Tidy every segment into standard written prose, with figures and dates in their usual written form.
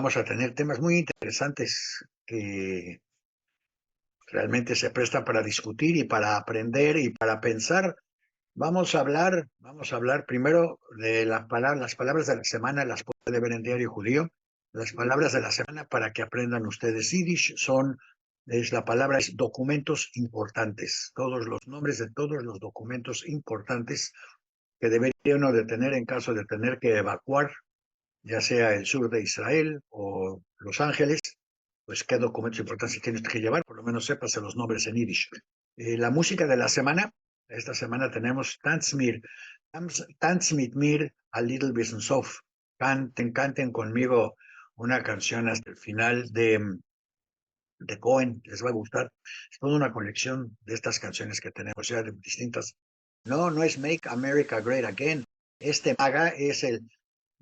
Vamos a tener temas muy interesantes que realmente se prestan para discutir y para aprender y para pensar. Vamos a hablar primero de las palabras de la semana, las puede ver en Diario Judío. Las palabras de la semana para que aprendan ustedes Yiddish la palabra es documentos importantes, todos los nombres de todos los documentos importantes que debería uno de tener en caso de tener que evacuar, ya sea el sur de Israel o Los Ángeles. Pues qué documentos importantes tienes que llevar, por lo menos sepas los nombres en Yiddish. La música de la semana, esta semana tenemos Tanz mit mir a little bisschen soft. Canten conmigo una canción hasta el final de Cohen, les va a gustar. Es toda una colección de estas canciones que tenemos, ya de distintas. No, no es Make America Great Again. Este MAGA es el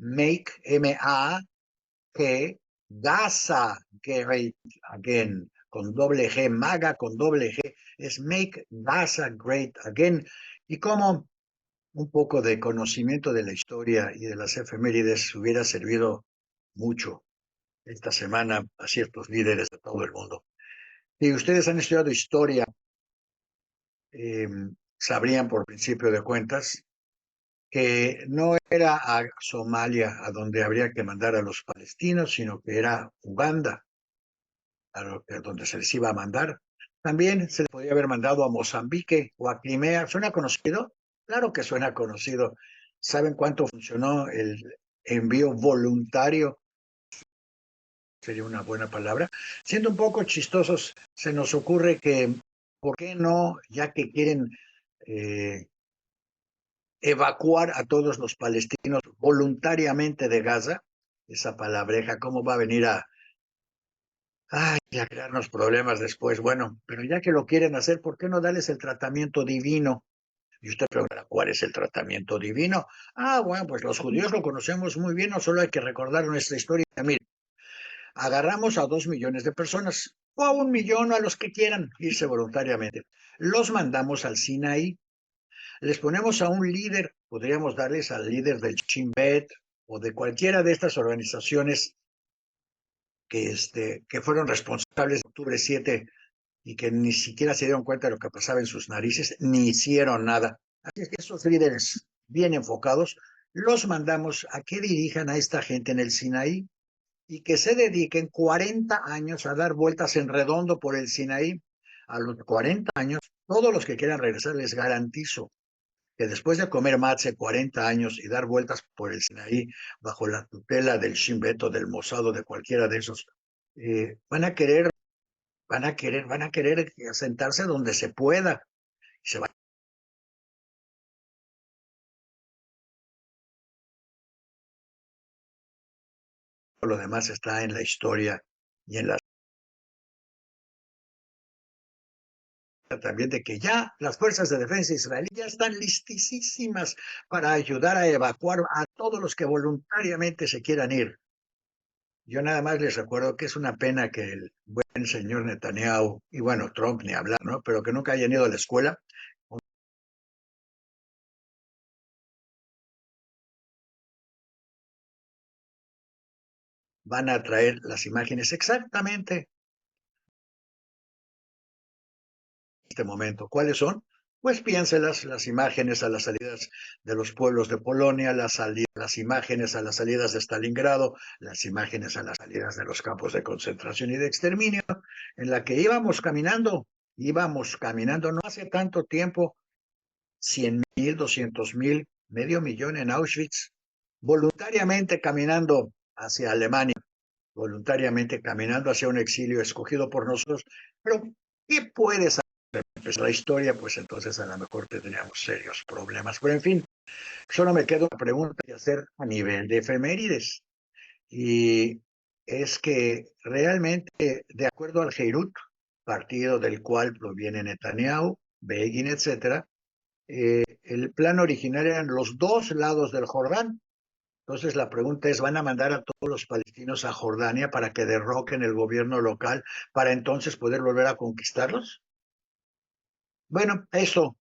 Make, M-A-G, Gaza Great Again, con doble G, MAGA con doble G, es Make Gaza Great Again. Y como un poco de conocimiento de la historia y de las efemérides hubiera servido mucho esta semana a ciertos líderes de todo el mundo. Si ustedes han estudiado historia, eh, sabrían por principio de cuentas que no era a Somalia a donde habría que mandar a los palestinos, sino que era Uganda a donde se les iba a mandar. También se les podría haber mandado a Mozambique o a Crimea. ¿Suena conocido? Claro que suena conocido. ¿Saben cuánto funcionó el envío voluntario? Sería una buena palabra. Siendo un poco chistosos, se nos ocurre que, ¿por qué no, ya que quieren evacuar a todos los palestinos voluntariamente de Gaza? Esa palabreja, ¿cómo va a venir a crearnos problemas después? Bueno, pero ya que lo quieren hacer, ¿por qué no darles el tratamiento divino? Y usted preguntará, ¿cuál es el tratamiento divino? Bueno, pues los judíos lo conocemos muy bien, no solo hay que recordar nuestra historia. Mire, agarramos a 2 millones de personas, o a 1 millón, a los que quieran irse voluntariamente. Los mandamos al Sinaí, les ponemos a un líder, podríamos darles al líder del Shin Bet o de cualquiera de estas organizaciones que fueron responsables de octubre 7 y que ni siquiera se dieron cuenta de lo que pasaba en sus narices, ni hicieron nada. Así es que esos líderes bien enfocados, los mandamos a que dirijan a esta gente en el Sinaí y que se dediquen 40 años a dar vueltas en redondo por el Sinaí. A los 40 años, todos los que quieran regresar, les garantizo que después de comer matze 40 años y dar vueltas por el Sinaí bajo la tutela del Shin Bet o del Mossad o de cualquiera de esos, van a querer sentarse donde se pueda. Se va. Lo demás está en la historia y en la también de que ya las fuerzas de defensa israelí ya están listísimas para ayudar a evacuar a todos los que voluntariamente se quieran ir. Yo nada más les recuerdo que es una pena que el buen señor Netanyahu, y bueno, Trump ni hablar, ¿no? Pero que nunca hayan ido a la escuela. Van a traer las imágenes exactamente en este momento. ¿Cuáles son? Pues piénselas, las imágenes a las salidas de los pueblos de Polonia, las imágenes a las salidas de Stalingrado, las imágenes a las salidas de los campos de concentración y de exterminio, en la que íbamos caminando no hace tanto tiempo, 100,000, 200,000, medio millón en Auschwitz, voluntariamente caminando hacia Alemania, voluntariamente caminando hacia un exilio escogido por nosotros. Pero, ¿qué puede empezar la historia? Pues entonces a lo mejor tendríamos serios problemas. Pero en fin, solo me queda una pregunta que hacer a nivel de efemérides. Y es que realmente, de acuerdo al Heirut, partido del cual proviene Netanyahu, Begin, etcétera, el plan original eran los dos lados del Jordán. Entonces la pregunta es, ¿van a mandar a todos los palestinos a Jordania para que derroquen el gobierno local para entonces poder volver a conquistarlos? Bueno, esto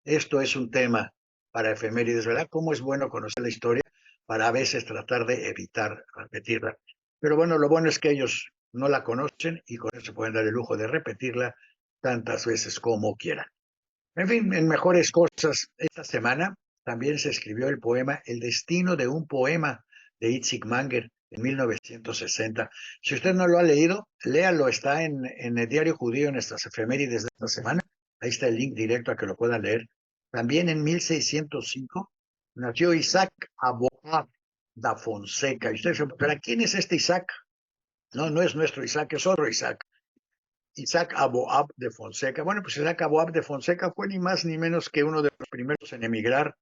es un tema para efemérides, ¿verdad? ¿Cómo es bueno conocer la historia para a veces tratar de evitar repetirla? Pero bueno, lo bueno es que ellos no la conocen y con eso pueden dar el lujo de repetirla tantas veces como quieran. En fin, en mejores cosas, esta semana también se escribió el poema El destino de un poema de Itzik Manger en 1960. Si usted no lo ha leído, léalo, está en el Diario Judío, en nuestras efemérides de esta semana. Ahí está el link directo a que lo pueda leer. También en 1605 nació Isaac Aboab da Fonseca. Y usted se preguntará, ¿quién es este Isaac? No, no es nuestro Isaac, es otro Isaac. Isaac Aboab de Fonseca. Bueno, pues Isaac Aboab de Fonseca fue ni más ni menos que uno de los primeros en emigrar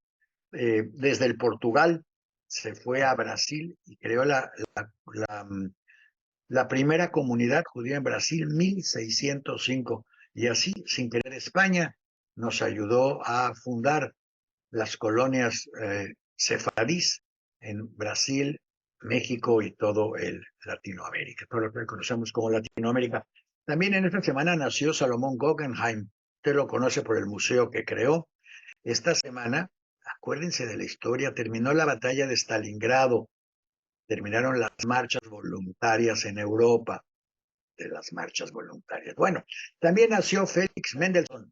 desde el Portugal. Se fue a Brasil y creó la primera comunidad judía en Brasil, 1605. Y así, sin querer, España nos ayudó a fundar las colonias sefaradís en Brasil, México y todo el Latinoamérica, todo lo que conocemos como Latinoamérica. También en esta semana nació Salomón Guggenheim. Usted lo conoce por el museo que creó. Esta semana, acuérdense de la historia, terminó la batalla de Stalingrado, terminaron las marchas voluntarias en Europa, de las marchas voluntarias. Bueno, también nació Félix Mendelssohn,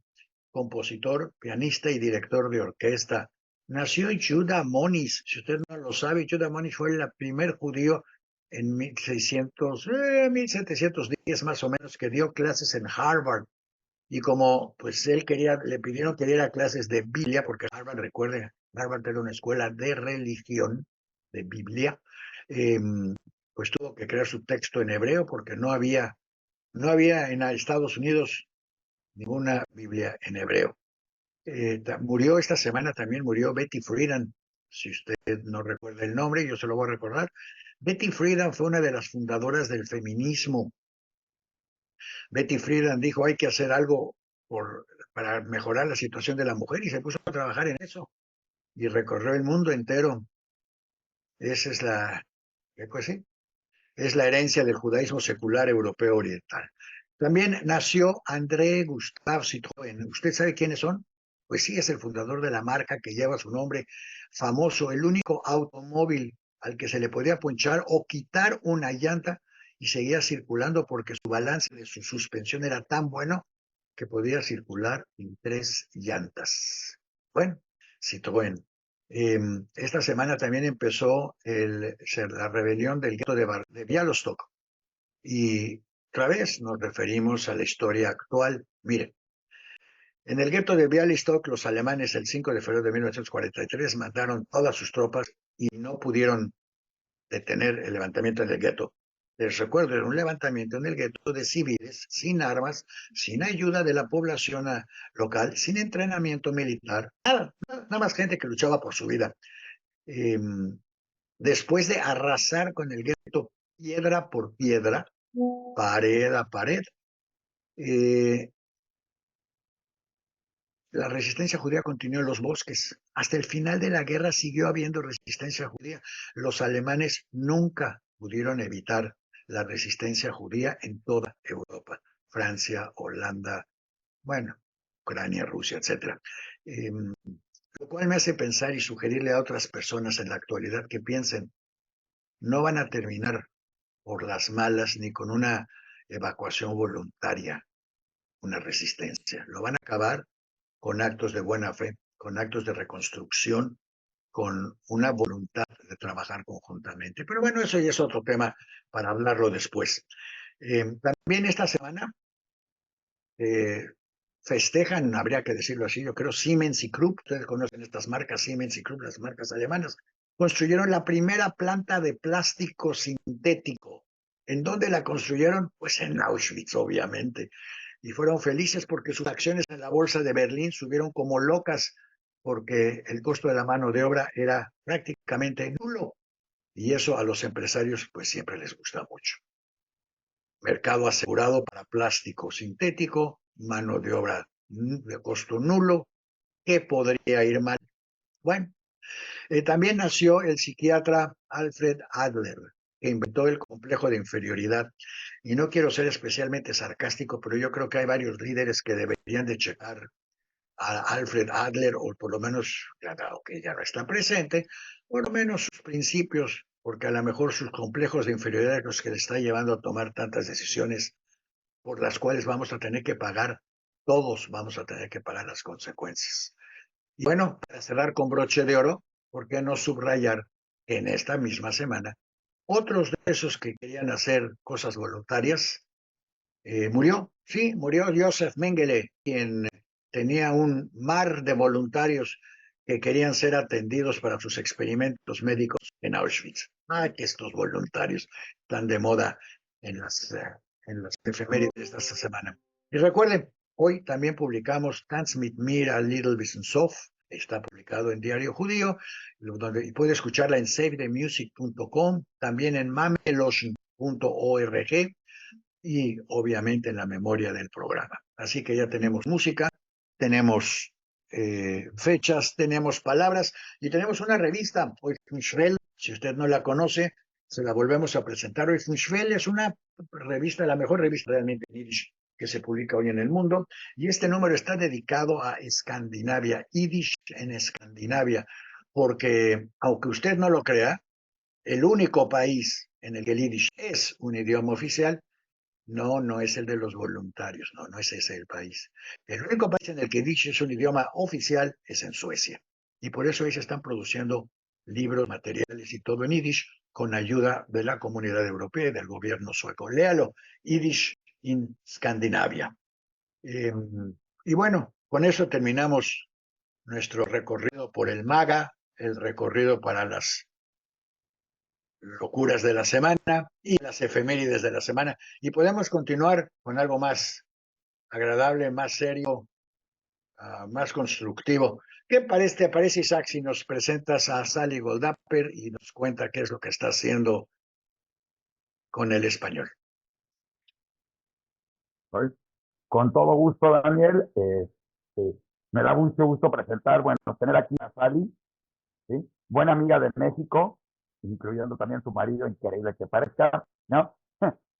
compositor, pianista y director de orquesta. Nació Judah Moniz, si usted no lo sabe, Judah Moniz fue el primer judío en 1710 más o menos que dio clases en Harvard. Y como pues él quería, le pidieron que diera clases de Biblia, porque Harvard, recuerde, Harvard era una escuela de religión, de Biblia, eh, pues tuvo que crear su texto en hebreo porque no había en Estados Unidos ninguna Biblia en hebreo. Murió esta semana, también murió Betty Friedan. Si usted no recuerda el nombre, yo se lo voy a recordar. Betty Friedan fue una de las fundadoras del feminismo. Betty Friedan dijo, hay que hacer algo para mejorar la situación de la mujer y se puso a trabajar en eso y recorrió el mundo entero. Esa es pues sí, es la herencia del judaísmo secular europeo oriental. También nació André Gustave Citroën. ¿Usted sabe quiénes son? Pues sí, es el fundador de la marca que lleva su nombre famoso, el único automóvil al que se le podía ponchar o quitar una llanta y seguía circulando porque su balance de su suspensión era tan bueno que podía circular en 3 llantas. Bueno, Citroën. Esta semana también empezó la rebelión del gueto de Bialystok. Y otra vez nos referimos a la historia actual. Mire, en el gueto de Bialystok, los alemanes el 5 de febrero de 1943 mandaron todas sus tropas y no pudieron detener el levantamiento del gueto. Les recuerdo, era un levantamiento en el gueto de civiles, sin armas, sin ayuda de la población local, sin entrenamiento militar, nada más gente que luchaba por su vida. Después de arrasar con el gueto piedra por piedra, pared a pared, la resistencia judía continuó en los bosques. Hasta el final de la guerra siguió habiendo resistencia judía. Los alemanes nunca pudieron evitar la resistencia judía en toda Europa. Francia, Holanda, bueno, Ucrania, Rusia, etc. Lo cual me hace pensar y sugerirle a otras personas en la actualidad que piensen, no van a terminar por las malas ni con una evacuación voluntaria, una resistencia. Lo van a acabar con actos de buena fe, con actos de reconstrucción, con una voluntad de trabajar conjuntamente. Pero bueno, eso ya es otro tema para hablarlo después. También esta semana festejan, habría que decirlo así, yo creo, Siemens y Krupp. Ustedes conocen estas marcas, Siemens y Krupp, las marcas alemanas. Construyeron la primera planta de plástico sintético. ¿En dónde la construyeron? Pues en Auschwitz, obviamente. Y fueron felices porque sus acciones en la bolsa de Berlín subieron como locas porque el costo de la mano de obra era prácticamente nulo. Y eso a los empresarios pues siempre les gusta mucho. Mercado asegurado para plástico sintético, mano de obra de costo nulo. ¿Qué podría ir mal? Bueno, también nació el psiquiatra Alfred Adler, que inventó el complejo de inferioridad. Y no quiero ser especialmente sarcástico, pero yo creo que hay varios líderes que deberían de checar a Alfred Adler, o por lo menos, dado que ya no está presente, por lo menos sus principios porque a lo mejor sus complejos de inferioridad es los que le está llevando a tomar tantas decisiones por las cuales vamos a tener que pagar, todos vamos a tener que pagar las consecuencias. Y bueno, para cerrar con broche de oro, ¿por qué no subrayar que en esta misma semana otros de esos que querían hacer cosas voluntarias murió? Sí, murió Joseph Mengele, quien tenía un mar de voluntarios que querían ser atendidos para sus experimentos médicos en Auschwitz. Ah, que estos voluntarios están de moda en las efemérides de esta semana. Y recuerden, hoy también publicamos Tanz mit mir a Little Wissenshof, está publicado en Diario Judío, donde puede escucharla en savethemusic.com, también en mamelotion.org y obviamente en la memoria del programa. Así que ya tenemos música, tenemos fechas, tenemos palabras y tenemos una revista, Oifnshvel, si usted no la conoce, se la volvemos a presentar. Oifnshvel es una revista, la mejor revista realmente en Yiddish que se publica hoy en el mundo, y este número está dedicado a Escandinavia, Yiddish en Escandinavia, porque aunque usted no lo crea, el único país en el que el Yiddish es un idioma oficial no es el de los voluntarios, no es ese el país. El único país en el que Yiddish es un idioma oficial es en Suecia. Y por eso ahí se están produciendo libros, materiales y todo en Yiddish con ayuda de la comunidad europea y del gobierno sueco. Léalo, Yiddish in Scandinavia. Y bueno, con eso terminamos nuestro recorrido por el MAGA, el recorrido para las locuras de la semana y las efemérides de la semana. Y podemos continuar con algo más agradable, más serio, más constructivo. ¿Qué te parece, Isaac, si nos presentas a Sally Goldapper y nos cuenta qué es lo que está haciendo con el español? Con todo gusto, Daniel. Me da mucho gusto presentar, bueno, tener aquí a Sally, ¿sí? Buena amiga de México, incluyendo también su marido, increíble que parezca, ¿no?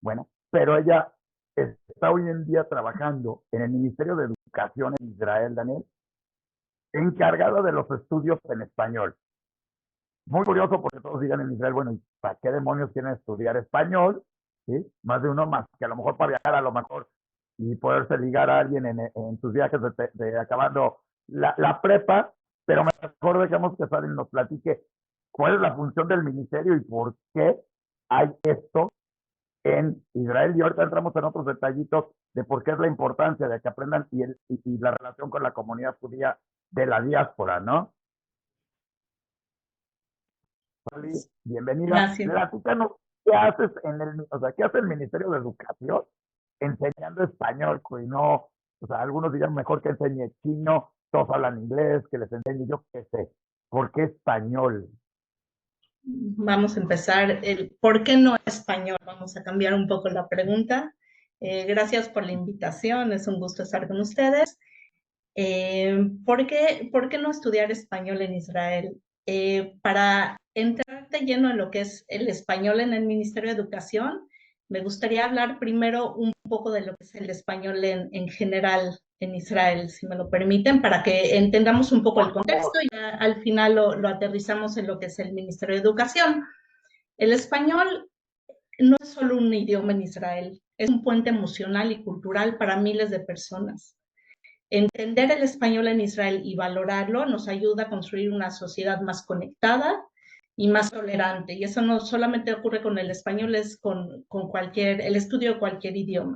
Bueno, pero ella está hoy en día trabajando en el Ministerio de Educación en Israel, Daniel, encargada de los estudios en español. Muy curioso porque todos digan en Israel, bueno, ¿para qué demonios quieren estudiar español? ¿Sí? Más de uno más, que a lo mejor para viajar a lo mejor y poderse ligar a alguien en sus viajes de acabando la prepa, pero mejor dejemos que Sally nos platique cuál es la función del ministerio y por qué hay esto en Israel. Y ahorita entramos en otros detallitos de por qué es la importancia de que aprendan y la relación con la comunidad judía de la diáspora, ¿no? Sally, bienvenida. Gracias. Platícanos, ¿qué haces qué hace el Ministerio de Educación enseñando español? Y no, algunos dirían mejor que enseñe chino, todos hablan inglés, que les enseñe, yo qué sé. ¿Por qué español? Vamos a empezar el por qué no español. Vamos a cambiar un poco la pregunta. Gracias por la invitación, es un gusto estar con ustedes. ¿Por qué no estudiar español en Israel? Para entrar de lleno en lo que es el español en el Ministerio de Educación, me gustaría hablar primero un poco de lo que es el español en general en Israel, si me lo permiten, para que entendamos un poco el contexto y ya al final lo aterrizamos en lo que es el Ministerio de Educación. El español no es solo un idioma en Israel, es un puente emocional y cultural para miles de personas. Entender el español en Israel y valorarlo nos ayuda a construir una sociedad más conectada y más tolerante. Y eso no solamente ocurre con el español, es con el estudio de cualquier idioma.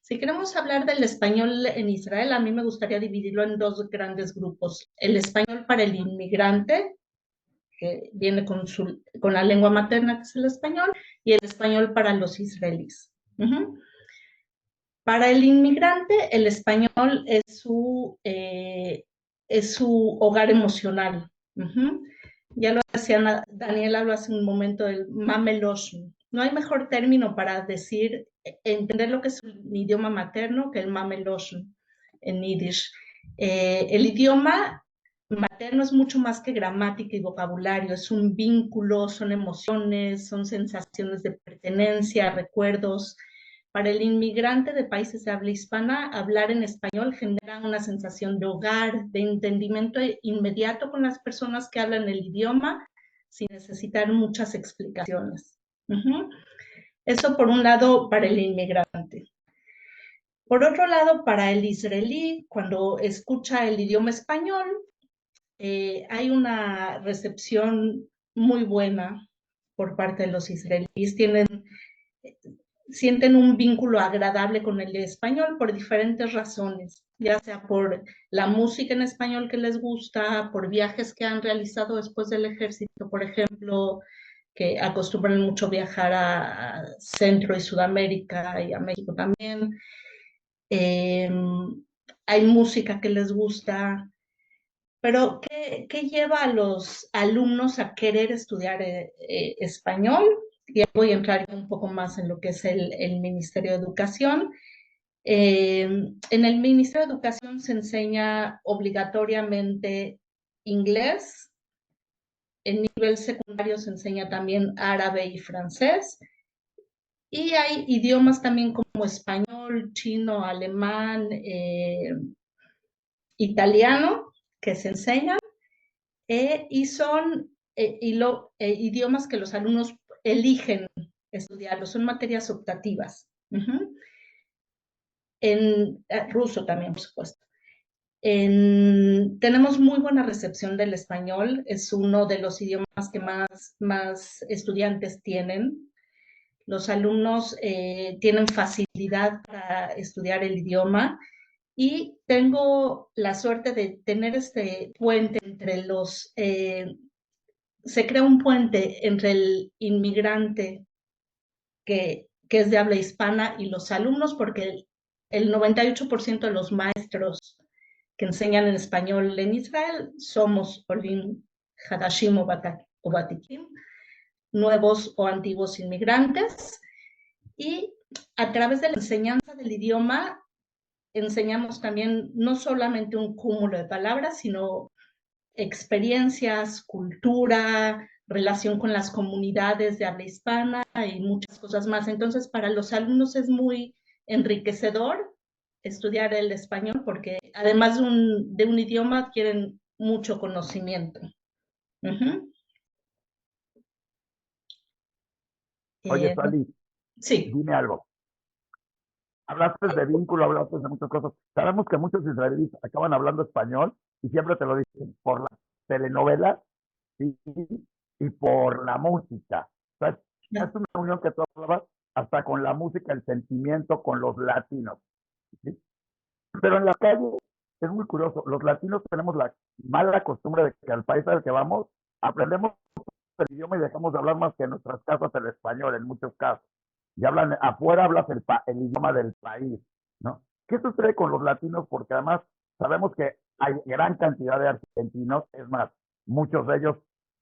Si queremos hablar del español en Israel, a mí me gustaría dividirlo en dos grandes grupos. El español para el inmigrante, que viene con la lengua materna, que es el español, y el español para los israelíes. Para el inmigrante, el español es su hogar emocional. Ya lo decía Daniel, habló hace un momento del mameloshn. No hay mejor término para decir, entender lo que es un idioma materno que el mameloshn en Yiddish. El idioma materno es mucho más que gramática y vocabulario, es un vínculo, son emociones, son sensaciones de pertenencia, recuerdos. Para el inmigrante de países de habla hispana, hablar en español genera una sensación de hogar, de entendimiento inmediato con las personas que hablan el idioma, sin necesitar muchas explicaciones. Eso por un lado para el inmigrante. Por otro lado, para el israelí, cuando escucha el idioma español, hay una recepción muy buena por parte de los israelíes. Sienten un vínculo agradable con el español por diferentes razones, ya sea por la música en español que les gusta, por viajes que han realizado después del ejército, por ejemplo, que acostumbran mucho viajar a Centro y Sudamérica y a México también. Hay música que les gusta, pero ¿qué lleva a los alumnos a querer estudiar español? Y ahí voy a entrar un poco más en lo que es el Ministerio de Educación. En el Ministerio de Educación se enseña obligatoriamente inglés. En nivel secundario se enseña también árabe y francés. Y hay idiomas también como español, chino, alemán, italiano que se enseñan. Y son idiomas que los alumnos eligen estudiarlos, son materias optativas. En ruso también, por supuesto. Tenemos muy buena recepción del español, es uno de los idiomas que más estudiantes tienen. Los alumnos tienen facilidad para estudiar el idioma y tengo la suerte de tener este puente entre se crea un puente entre el inmigrante que es de habla hispana y los alumnos, porque el 98% de los maestros que enseñan en español en Israel somos Olim Hadashim o Batikim, nuevos o antiguos inmigrantes, y a través de la enseñanza del idioma enseñamos también no solamente un cúmulo de palabras, sino experiencias, cultura, relación con las comunidades de habla hispana y muchas cosas más. Entonces, para los alumnos es muy enriquecedor estudiar el español porque además de un idioma adquieren mucho conocimiento. Oye, Sally, Sí. dime algo. Hablaste de vínculo, hablaste de muchas cosas. Sabemos que muchos israelíes acaban hablando español y siempre te lo dicen por las telenovelas, ¿sí? Y por la música. O sea, es una unión que tú hablabas hasta con la música, el sentimiento con los latinos, ¿sí? Pero en la calle es muy curioso. Los latinos tenemos la mala costumbre de que al país al que vamos aprendemos el idioma y dejamos de hablar más que en nuestras casas el español en muchos casos. Y afuera hablas el idioma del país, ¿no? ¿Qué sucede con los latinos? Porque además sabemos que hay gran cantidad de argentinos, es más, muchos de ellos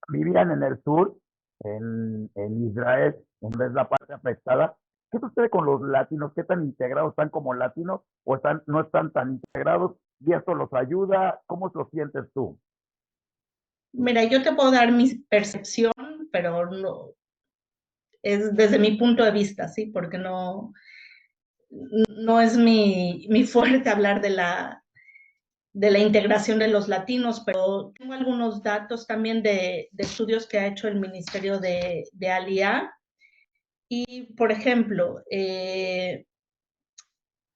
vivían en el sur, en Israel, en vez de la parte afectada. ¿Qué sucede con los latinos? ¿Qué tan integrados están como latinos o no están tan integrados? ¿Y esto los ayuda? ¿Cómo lo sientes tú? Mira, yo te puedo dar mi percepción, pero no, es desde mi punto de vista, ¿sí? Porque no es mi fuerte hablar de la integración de los latinos, pero tengo algunos datos también de estudios que ha hecho el Ministerio de Aliyah. Y, por ejemplo,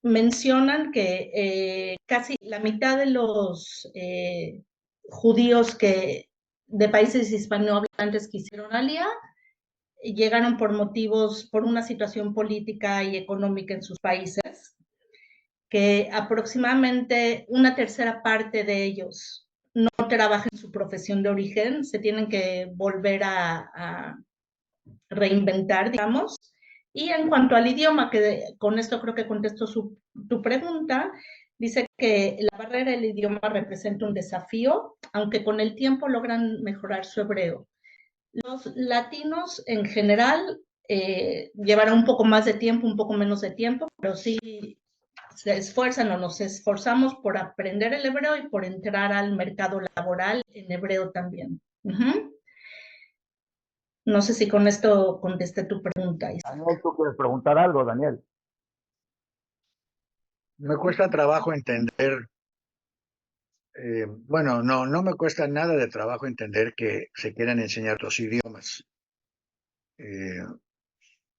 mencionan que casi la mitad de los judíos de países hispanohablantes que hicieron Aliyah llegaron por una situación política y económica en sus países, que aproximadamente una tercera parte de ellos no trabaja en su profesión de origen, se tienen que volver a reinventar, digamos. Y en cuanto al idioma, que con esto creo que contesto tu pregunta, dice que la barrera del idioma representa un desafío, aunque con el tiempo logran mejorar su hebreo. Los latinos en general llevarán un poco más de tiempo, un poco menos de tiempo, pero sí se esfuerzan o nos esforzamos por aprender el hebreo y por entrar al mercado laboral en hebreo también. No sé si con esto contesté tu pregunta, Isaac. Daniel, ¿tú quieres preguntar algo, Daniel? Me cuesta trabajo entender Bueno, no me cuesta nada de trabajo entender que se quieran enseñar dos idiomas. Eh,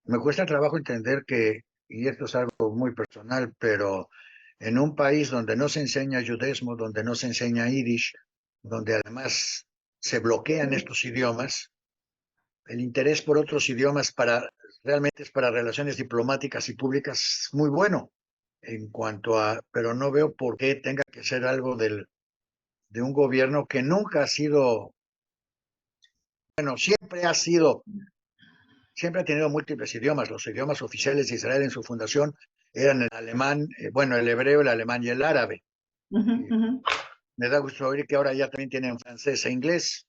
Me cuesta trabajo entender que, y esto es algo muy personal, pero en un país donde no se enseña yudismo, donde no se enseña yiddish, donde además se bloquean estos idiomas, el interés por otros idiomas realmente es para relaciones diplomáticas y públicas muy bueno en cuanto a, pero no veo por qué tenga que ser algo de un gobierno que nunca ha sido, bueno, siempre ha tenido múltiples idiomas. Los idiomas oficiales de Israel en su fundación eran el alemán, bueno, el hebreo, el alemán y el árabe. Ujú, Eh, ujú. Me da gusto oír que ahora ya también tienen francés e inglés.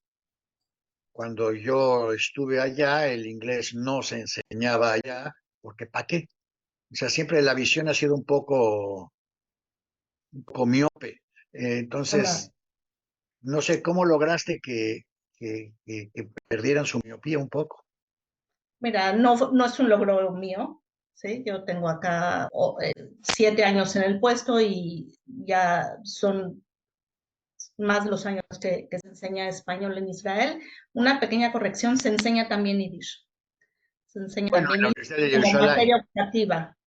Cuando yo estuve allá, el inglés no se enseñaba allá, porque ¿para qué? O sea, siempre la visión ha sido un poco miope. Hola. Entonces, no sé cómo lograste que perdieran su miopía un poco. Mira, no es un logro mío, ¿sí? Yo tengo acá 7 años en el puesto y ya son más los años que se enseña español en Israel. Una pequeña corrección, se enseña también Yiddish. Se enseña Bueno, en también la Yiddish Universidad de como Jerusalén. materia optativa.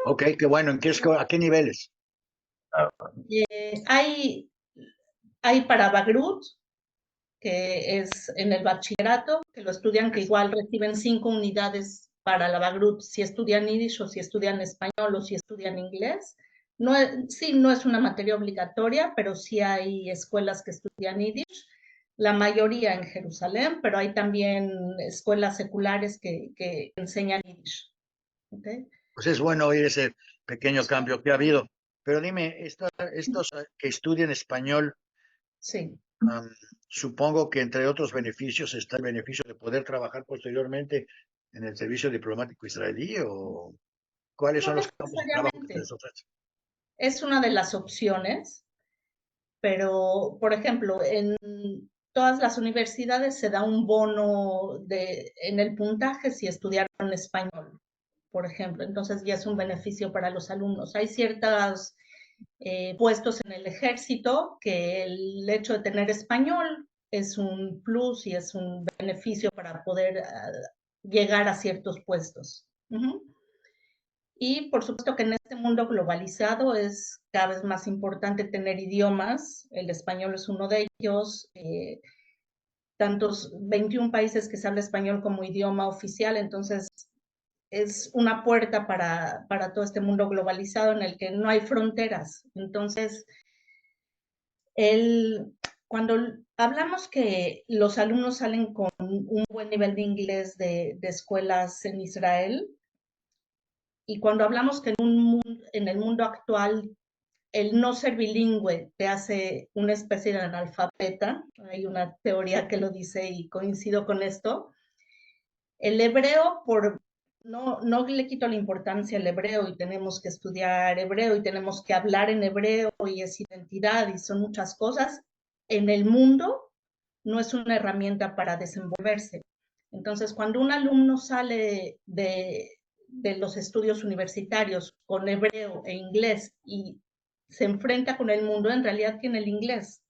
Ok, qué bueno. ¿A qué niveles? Hay, hay para Bagrut, que es en el bachillerato, que lo estudian, que igual reciben 5 unidades para la Bagrut, si estudian Yiddish o si estudian español o si estudian inglés. No sí, no es una materia obligatoria, pero sí hay escuelas que estudian Yiddish, la mayoría en Jerusalén, pero hay también escuelas seculares que enseñan Yiddish. ¿Okay? Pues es bueno oír ese pequeño cambio que ha habido. Pero dime, estos que estudian español, Sí. am, supongo que entre otros beneficios está el beneficio de poder trabajar posteriormente en el servicio diplomático israelí, o cuáles No son los campos de trabajo que se necesariamente. les ofrece. Es una de las opciones, pero, por ejemplo, en todas las universidades se da un bono en el puntaje si estudiaron español, por ejemplo. Entonces ya es un beneficio para los alumnos. Hay ciertos puestos en el ejército que el hecho de tener español es un plus y es un beneficio para poder llegar a ciertos puestos. Uh-huh. Y por supuesto que en este mundo globalizado es cada vez más importante tener idiomas. El español es uno de ellos. Tantos 21 países que se habla español como idioma oficial, entonces es una puerta para todo este mundo globalizado en el que no hay fronteras. Entonces, el, cuando hablamos que los alumnos salen con un buen nivel de inglés de escuelas en Israel, y cuando hablamos que en el mundo actual el no ser bilingüe te hace una especie de analfabeta, hay una teoría que lo dice y coincido con esto. El hebreo, no le quito la importancia al hebreo y tenemos que estudiar hebreo y tenemos que hablar en hebreo y es identidad y son muchas cosas. En el mundo no es una herramienta para desenvolverse. Entonces, cuando un alumno sale de los estudios universitarios con hebreo e inglés y se enfrenta con el mundo, en realidad tiene el inglés.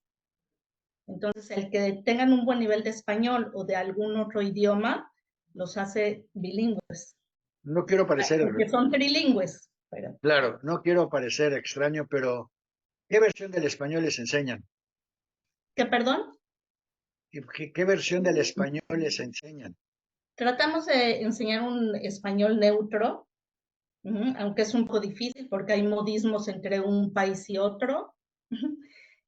Entonces, el que tengan un buen nivel de español o de algún otro idioma los hace bilingües, No quiero parecer, porque son trilingües. Pero, claro, no quiero parecer extraño, pero ¿qué versión del español les enseñan? ¿qué, perdón? ¿Qué versión del español les enseñan? Tratamos de enseñar un español neutro, aunque es un poco difícil porque hay modismos entre un país y otro.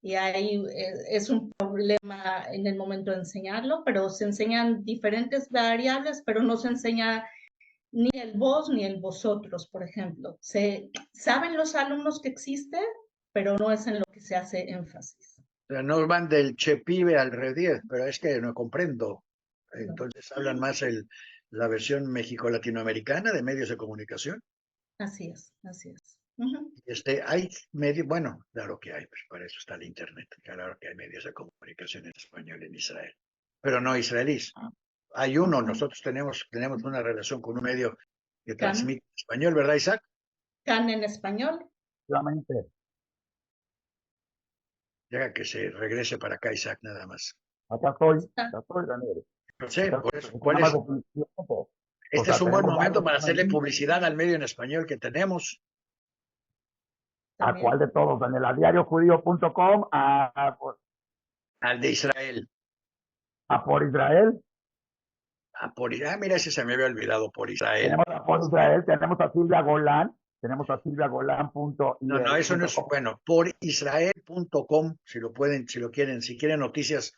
Y ahí es un problema en el momento de enseñarlo, pero se enseñan diferentes variables, pero no se enseña ni el vos ni el vosotros, por ejemplo. Saben los alumnos que existe, pero no es en lo que se hace énfasis. O sea, no van del che pibe al re 10, pero es que no comprendo. No. Entonces hablan más la versión México-latinoamericana de medios de comunicación. Así es, así es. Uh-huh. Hay medios, bueno, claro que hay, pues para eso está el Internet. Claro que hay medios de comunicación en español en Israel, pero no israelíes. Hay uno, Uh-huh. nosotros tenemos una relación con un medio que Can, transmite en español, ¿verdad, Isaac? can en español. Solamente Deja que se regrese para acá, Isaac, nada más. Acá estoy, Daniel. No sé, Acá por estoy. eso, Nada más de publicidad, o este sea, es un buen tenemos momento varios para temas hacerle libres. publicidad al medio en español que tenemos. ¿A También. cuál de todos, Daniel? ¿A diariojudío.com? Al de Israel. ¿A por Israel? Mira, ese se me había olvidado, por Israel. Tenemos a por Israel, tenemos a Silvia Golán, tenemos a No, eso no es, silviagolán.il.com. bueno, por israel.com, si lo pueden, si lo quieren, si quieren noticias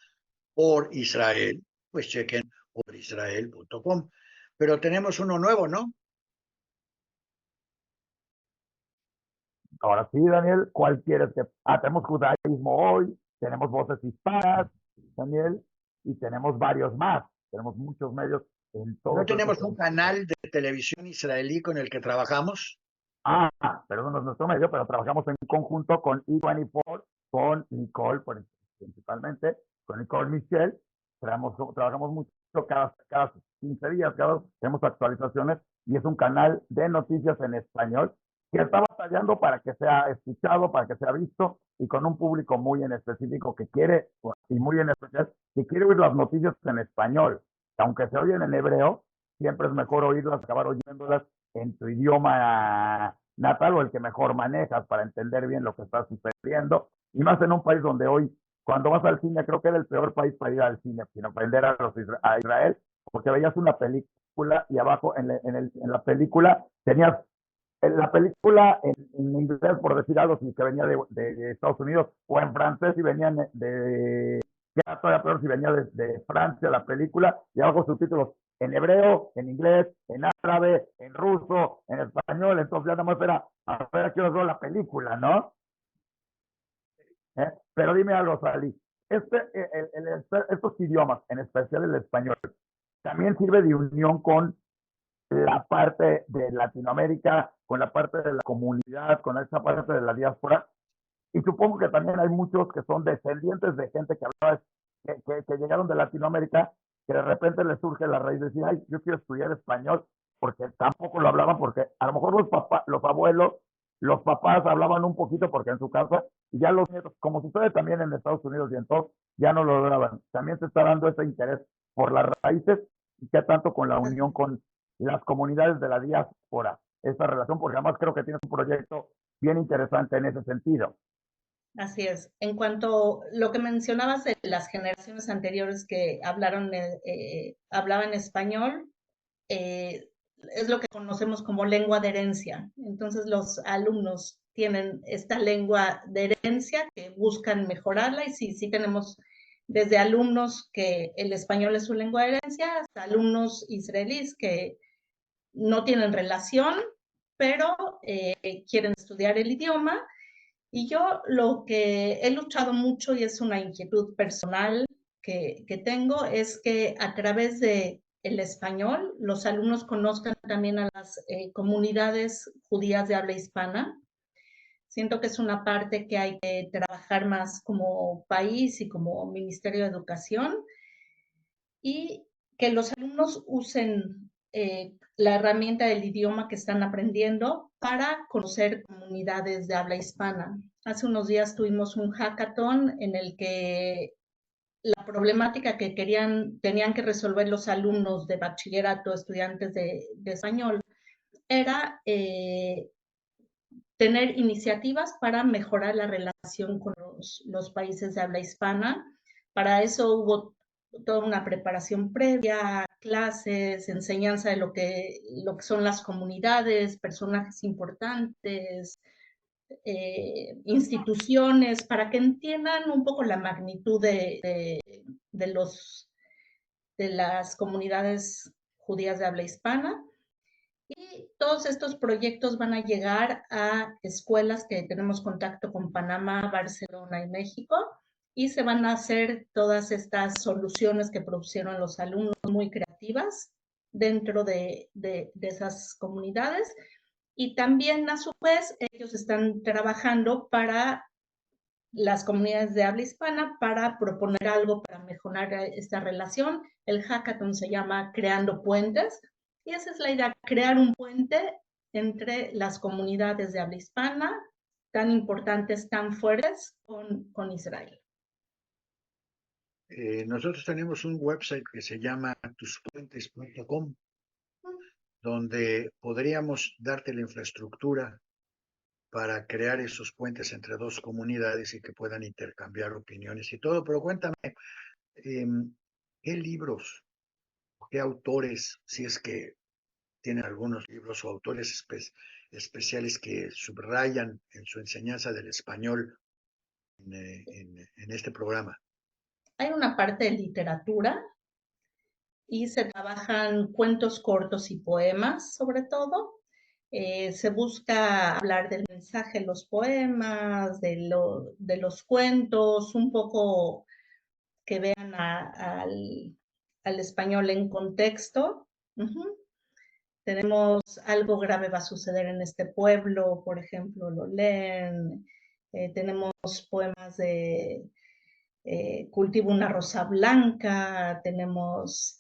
por Israel, pues chequen por israel.com. Pero tenemos uno nuevo, ¿no? Ahora sí, Daniel, ¿cuál quieres que...? Tenemos judaísmo hoy, tenemos voces hispanas, Daniel, y tenemos varios más. Tenemos muchos medios en ¿No todos estos tenemos un formatos. canal de televisión israelí con el que trabajamos? Pero eso no es nuestro medio, pero trabajamos en conjunto con E24, con Nicole, principalmente, con Nicole Michel. Trabajamos mucho cada 15 días, tenemos actualizaciones y es un canal de noticias en español que está batallando para que sea escuchado, para que sea visto y con un público muy en específico que quiere, y muy en especial, que quiere oír las noticias en español. Aunque se oyen en hebreo, siempre es mejor oírlas, acabar oyéndolas en tu idioma natal o el que mejor manejas para entender bien lo que está sucediendo. Y más en un país donde hoy, cuando vas al cine, creo que era el peor país para ir al cine, sino para aprender a Israel, porque veías una película y abajo en la película tenías la película en inglés, por decir algo, si que venía de Estados Unidos, o en francés si venían que era todavía peor si venía de Francia la película, y abajo subtítulos en hebreo, en inglés, en árabe, en ruso, en español, entonces ya nada más era a ver a qué hora veo la película, ¿no? Pero dime algo, Sally, estos idiomas, en especial el español, también sirve de unión con la parte de Latinoamérica, con la parte de la comunidad, con esa parte de la diáspora. Y supongo que también hay muchos que son descendientes de gente que hablaba, que llegaron de Latinoamérica, que de repente les surge la raíz de decir, ay, yo quiero estudiar español, porque tampoco lo hablaban, porque a lo mejor los abuelos, los papás hablaban un poquito porque en su casa, y ya los nietos, como sucede también en Estados Unidos y en todo, ya no lo hablaban. También se está dando ese interés por las raíces y qué tanto con la unión con las comunidades de la diáspora, esta relación, porque además creo que tienes un proyecto bien interesante en ese sentido. Así es. En cuanto a lo que mencionabas de las generaciones anteriores que hablaban español, es lo que conocemos como lengua de herencia. Entonces los alumnos tienen esta lengua de herencia que buscan mejorarla y sí tenemos desde alumnos que el español es su lengua de herencia hasta alumnos israelíes que no tienen relación, pero quieren estudiar el idioma. Y yo lo que he luchado mucho y es una inquietud personal que tengo es que a través de el español los alumnos conozcan también a las comunidades judías de habla hispana. Siento que es una parte que hay que trabajar más como país y como Ministerio de Educación y que los alumnos usen la herramienta del idioma que están aprendiendo para conocer comunidades de habla hispana. Hace unos días tuvimos un hackathon en el que la problemática que tenían que resolver los alumnos de bachillerato, estudiantes de español, era tener iniciativas para mejorar la relación con los países de habla hispana. Para eso hubo toda una preparación previa, clases, enseñanza de lo que son las comunidades, personajes importantes, instituciones, para que entiendan un poco la magnitud de las comunidades judías de habla hispana. Y todos estos proyectos van a llegar a escuelas que tenemos contacto con Panamá, Barcelona y México, y se van a hacer todas estas soluciones que propusieron los alumnos muy creativas dentro de esas comunidades. Y también, a su vez, ellos están trabajando para las comunidades de habla hispana para proponer algo para mejorar esta relación. El hackathon se llama Creando Puentes y esa es la idea, crear un puente entre las comunidades de habla hispana tan importantes, tan fuertes con Israel? Nosotros tenemos un website que se llama tuspuentes.com, donde podríamos darte la infraestructura para crear esos puentes entre dos comunidades y que puedan intercambiar opiniones y todo. Pero cuéntame, ¿qué libros, qué autores, si es que tienen algunos libros o autores especiales que subrayan en su enseñanza del español en este programa? Hay una parte de literatura y se trabajan cuentos cortos y poemas, sobre todo. Se busca hablar del mensaje de los poemas, de los cuentos, un poco que vean al español en contexto. Tenemos Algo grave va a suceder en este pueblo, por ejemplo, lo leen. Tenemos poemas de Cultivo una rosa blanca, tenemos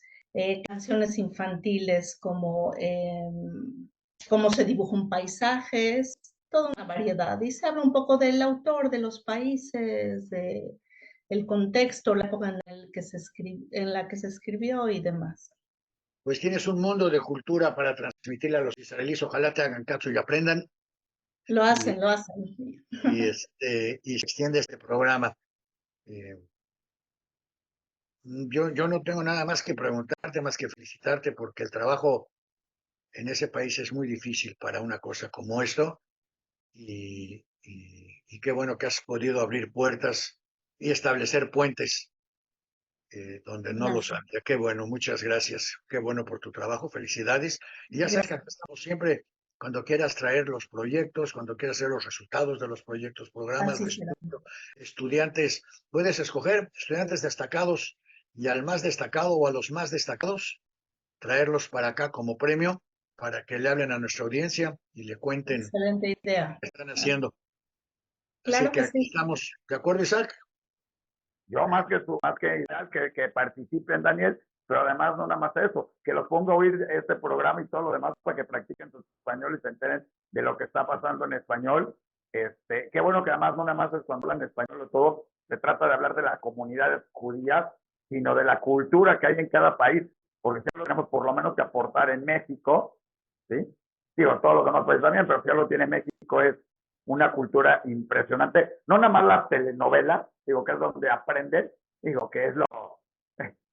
canciones infantiles como Cómo se dibuja un paisaje, es toda una variedad. Y se habla un poco del autor, de los países, de el contexto, la época en la que se escribió y demás. Pues tienes un mundo de cultura para transmitirle a los israelíes. Ojalá te hagan caso y aprendan. Lo Y, hacen, lo hacen. y se extiende este programa. Eh, yo no tengo nada más que preguntarte, más que felicitarte, porque el trabajo en ese país es muy difícil para una cosa como esto. Y qué bueno que has podido abrir puertas y establecer puentes donde no los Gracias. había. Qué bueno, muchas gracias. Qué bueno por tu trabajo, felicidades. Y ya sabes que Gracias. acá estamos siempre cuando quieras traer los proyectos, cuando quieras ver los resultados de los proyectos, programas Así de será. estudio, estudiantes. Puedes escoger estudiantes destacados y al más destacado o a los más destacados, traerlos para acá como premio para que le hablen a nuestra audiencia y le cuenten Excelente idea. qué están haciendo. Así Claro que que aquí sí. estamos. ¿De acuerdo, Isaac? Yo más que tú, más que ideal que participen, Daniel, pero además no nada más eso, que los ponga a oír este programa y todo lo demás para que practiquen su español y se enteren de lo que está pasando en español. Qué bueno que además no nada más es cuando hablan español o todo, se trata de hablar de las comunidades judías, sino de la cultura que hay en cada país, porque si algo tenemos por lo menos que aportar en México, ¿sí? Digo, todos los demás países también, pero si algo tiene México es una cultura impresionante. No nada más las telenovelas, digo, que es donde aprenden, digo, que es lo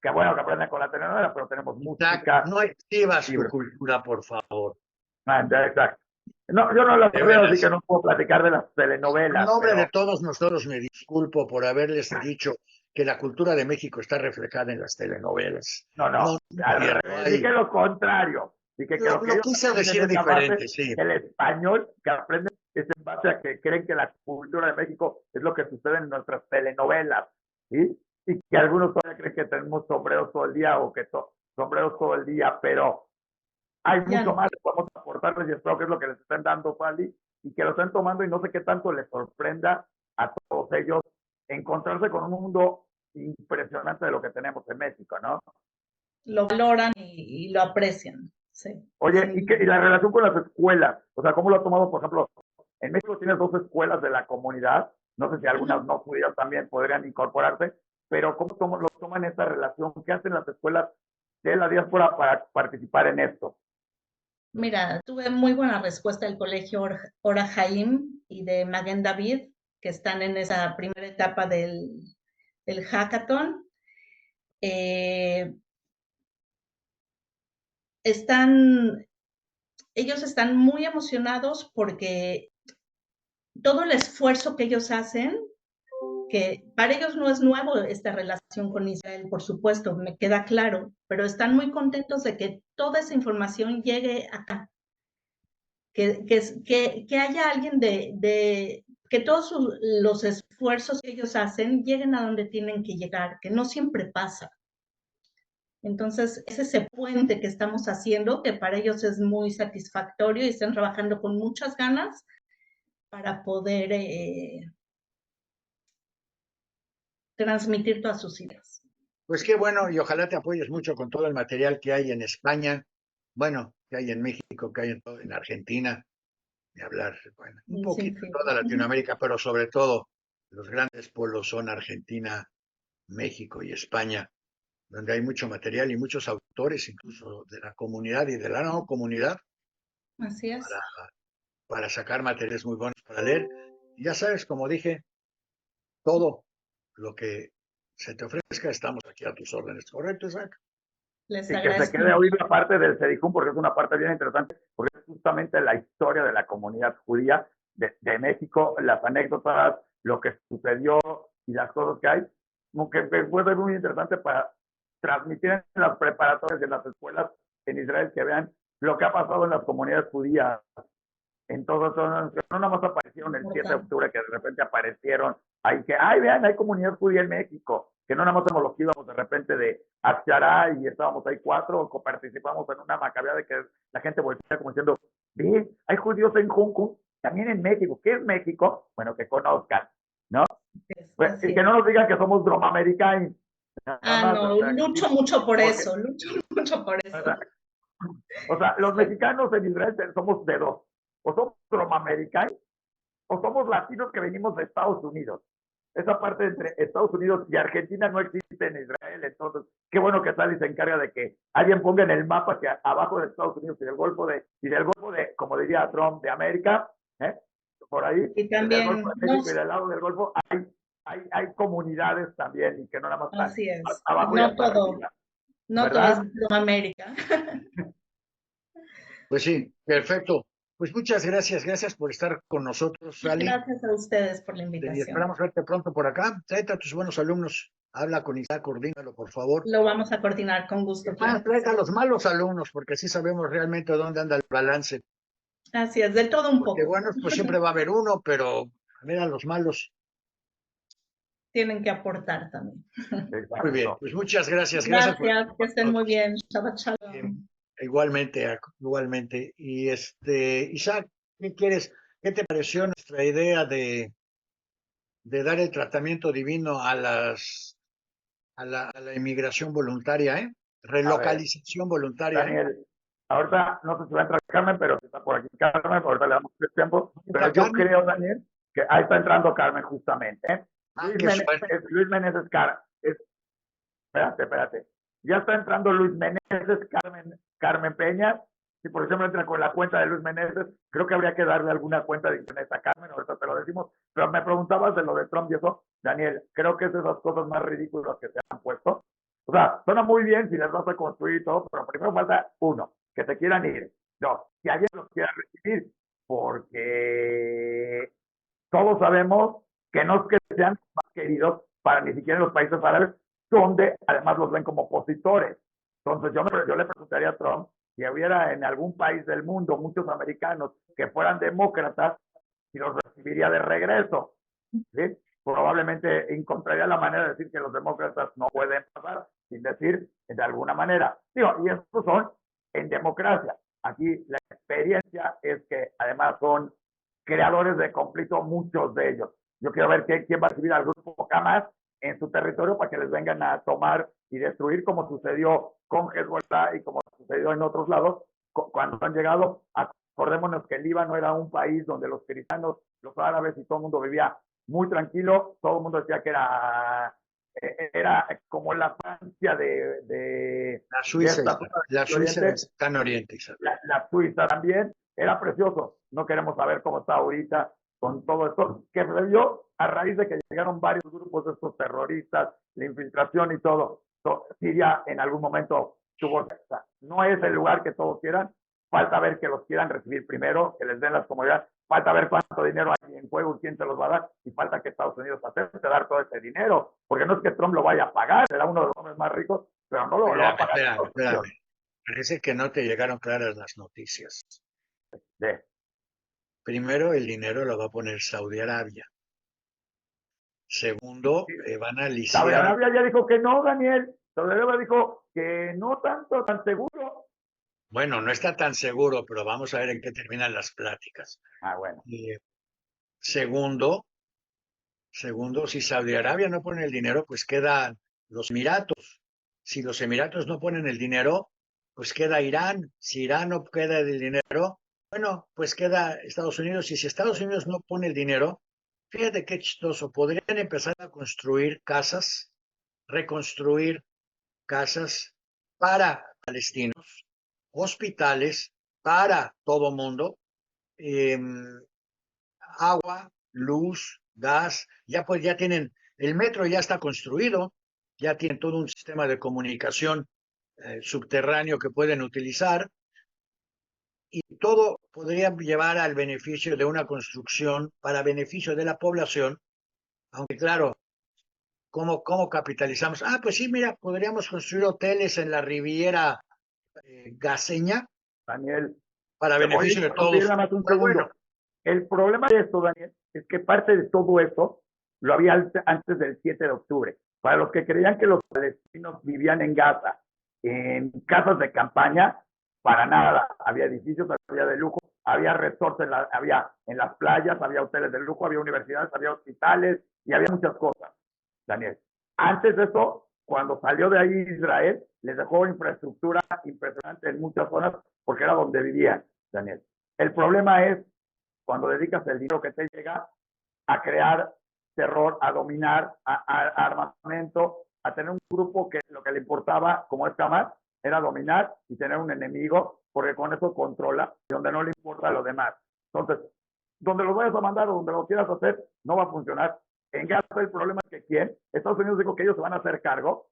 que bueno que aprenden con la telenovela, pero tenemos Isaac, música no exhibas tu libre. cultura, por favor. Exacto. No, yo no las De veo, así veras. que no puedo platicar de las En telenovelas, nombre de pero todos nosotros me disculpo por haberles dicho que la cultura de México está reflejada en las telenovelas. no, No, no, no es al cierto. revés, dije lo contrario. Dije que lo que Lo ellos quise aprenden decir es a base diferente, sí. del español, que aprenden es en base a que creen que la cultura de México es lo que sucede en nuestras telenovelas, ¿sí? Y que algunos todavía creen que tenemos sombreros todo el día o que sombreros todo el día, pero hay Ya mucho no. más que podemos aportarles y espero que es lo que les estén dando, Fali, y que lo estén tomando y no sé qué tanto les sorprenda a todos ellos encontrarse con un mundo impresionante de lo que tenemos en México, ¿no? Lo valoran y lo aprecian. Sí, Oye, sin y duda. la relación con las escuelas, o sea, ¿cómo lo ha tomado, por ejemplo, en México tienes dos escuelas de la comunidad, no sé si algunas no judías también podrían incorporarse, pero ¿cómo lo toman esta relación? ¿Qué hacen las escuelas de la diáspora para participar en esto? Mira, tuve muy buena respuesta del colegio Ora Haim y de Maguen David, que están en esa primera etapa del hackathon. Eh, están, ellos están muy emocionados porque todo el esfuerzo que ellos hacen, que para ellos no es nuevo esta relación con Israel, por supuesto, me queda claro, pero están muy contentos de que toda esa información llegue acá, que haya alguien que todos los esfuerzos que ellos hacen lleguen a donde tienen que llegar, que no siempre pasa. Entonces, es ese puente que estamos haciendo, que para ellos es muy satisfactorio y están trabajando con muchas ganas para poder transmitir todas sus ideas. Pues qué bueno y ojalá te apoyes mucho con todo el material que hay en España, bueno, que hay en México, que hay en Argentina. ni hablar, bueno, un Un poquito sinfín. toda Latinoamérica, pero sobre todo los grandes polos son Argentina, México y España, donde hay mucho material y muchos autores, incluso de la comunidad y de la no comunidad, Así es. para, para sacar materiales muy buenos para leer. Y ya sabes, como dije, todo lo que se te ofrezca, estamos aquí a tus órdenes. ¿Correcto, Isaac? Les Y que se agradezco quede mucho. oír la parte del Sedicum, porque es una parte bien interesante, porque es justamente la historia de la comunidad judía de México, las anécdotas, lo que sucedió y las cosas que hay, como que puede ser muy interesante para transmitir en las preparatorias y en las escuelas en Israel, que vean lo que ha pasado en las comunidades judías. Entonces, no nada más aparecieron el 7 de Importante. octubre, que de repente aparecieron ahí, que, ay, vean, hay comunidad judía en México, que no nada más somos los que íbamos de repente de Axará y estábamos ahí 4, o participamos en una macabea de que la gente voltea como diciendo, ve, hay judíos en Hong Kong, también en México. ¿Qué es México? Bueno, que conozcan, ¿no? Pues, y Así que es. no nos digan que somos dromamericanos, nada Ah, más, no, o sea, lucho mucho por porque, eso, lucho mucho por o eso. sea, los mexicanos en Israel somos de dos, o somos dromamericanos, o somos latinos que venimos de Estados Unidos. Esa parte entre Estados Unidos y Argentina no existe en Israel, entonces qué bueno que Sally se encarga de que alguien ponga en el mapa que abajo de Estados Unidos y del Golfo de, como diría Trump, de América, ¿eh? Por ahí, Y del Golfo también, de no, México y del lado del Golfo hay comunidades también y que no nada más están así es, abajo y hasta arriba, no todo es ¿verdad? América. Pues sí, perfecto. Pues muchas gracias, gracias por estar con nosotros, Sally. Gracias a ustedes por la Y invitación. esperamos verte pronto por acá. Tráete a tus buenos alumnos. Habla con Isaac, coordínalo, por favor. Lo vamos a coordinar con gusto, Es más, claro que tráete a sí. los malos alumnos, porque así sabemos realmente dónde anda el balance. Así es, del todo un Porque poco. buenos, pues siempre va a haber uno, pero a ver a los malos. Tienen que aportar también. Muy bien, Exacto. pues muchas gracias. Gracias por Gracias, estar que con estén muy nosotros. bien. Shabbat Eh, shalom. igualmente, igualmente. Y Isaac, ¿qué quieres? ¿Qué te pareció nuestra idea de dar el tratamiento divino a la inmigración voluntaria, A ver, relocalización voluntaria, Daniel, ahorita no sé si va a entrar Carmen, pero si está por aquí Carmen, ahorita le damos el tiempo. Pero ¿Está yo Carmen? creo, Daniel, que ahí está entrando Carmen justamente. ¿Eh? Ah, qué suerte. Luis Meneses, espérate. Ya está entrando Luis Meneses, Carmen Peña. Si por ejemplo entra con la cuenta de Luis Meneses, creo que habría que darle alguna cuenta de internet a Carmen, ahorita te lo decimos. Pero me preguntabas de lo de Trump y eso, Daniel, creo que es de esas cosas más ridículas que se han puesto. O sea, suena muy bien si les vas a construir todo, pero primero falta uno, que se quieran ir. Dos, que alguien los quiera recibir, porque todos sabemos que no es que sean más queridos para ni siquiera en los países árabes, donde además los ven como opositores. Entonces yo le preguntaría a Trump si hubiera en algún país del mundo muchos americanos que fueran demócratas, si los recibiría de regreso. ¿Sí? Probablemente encontraría la manera de decir que los demócratas no pueden pasar, sin decir de alguna manera. Digo, y estos son en democracia. Aquí la experiencia es que además son creadores de conflicto, muchos de ellos. Yo quiero ver quién va a recibir al grupo Hamas en su territorio para que les vengan a tomar y destruir, como sucedió con Hezbollah y como sucedió en otros lados, cuando han llegado. Acordémonos que el Líbano era un país donde los cristianos, los árabes y todo el mundo vivía muy tranquilo, todo el mundo decía que era como la Francia de La Suiza, esta zona la del Suiza del Oriente, Cercano Oriente, Isaac. la Suiza también, era precioso. No queremos saber cómo está ahorita con todo esto, que se dio a raíz de que llegaron varios grupos de estos terroristas, la infiltración y todo. Siria en algún momento tuvo, no es el lugar que todos quieran, falta ver que los quieran recibir primero, que les den las comodidades, falta ver cuánto dinero hay en juego y quién se los va a dar, y falta que Estados Unidos acepte dar todo ese dinero, porque no es que Trump lo vaya a pagar, será uno de los hombres más ricos, pero no lo va a pagar Estados Unidos. Parece que no te llegaron claras las noticias. De, Primero, el dinero lo va a poner Saudi Arabia. Segundo, van a Saudi liciar. Arabia ya dijo que no, Daniel. Saudi Arabia dijo que no tanto, tan seguro. Bueno, no está tan seguro, pero vamos a ver en qué terminan las pláticas. Bueno. Segundo, si Saudi Arabia no pone el dinero, pues quedan los Emiratos. Si los Emiratos no ponen el dinero, pues queda Irán. Si Irán no queda el dinero, Bueno, pues queda Estados Unidos, y si Estados Unidos no pone el dinero, fíjate qué chistoso, podrían empezar a construir casas, reconstruir casas para palestinos, hospitales para todo mundo, eh, agua, luz, gas, ya pues ya tienen, el metro ya está construido, ya tienen todo un sistema de comunicación subterráneo que pueden utilizar, y todo podría llevar al beneficio de una construcción para beneficio de la población, aunque claro, ¿cómo capitalizamos? Ah, pues sí, mira, podríamos construir hoteles en la Riviera Gaseña Daniel, para te voy a beneficio de interrumpir todos. nada más un Pues bueno, segundo. El problema de esto, Daniel, es que parte de todo esto lo había antes del 7 de octubre. Para los que creían que los palestinos vivían en Gaza, en casas de campaña, para nada. Había edificios, había de lujo, había resorts, había en las playas, había hoteles de lujo, había universidades, había hospitales y había muchas cosas, Daniel. Antes de eso, cuando salió de ahí Israel, les dejó infraestructura impresionante en muchas zonas porque era donde vivían, Daniel. El problema es cuando dedicas el dinero que te llega a crear terror, a dominar, a armamento, a tener un grupo que lo que le importaba, como es Hamas, era dominar y tener un enemigo, porque con eso controla, y donde no le importa lo demás. Entonces, donde lo vayas a mandar o donde lo quieras hacer, no va a funcionar. En Gaza el problema es que ¿quién? Estados Unidos dijo que ellos se van a hacer cargo,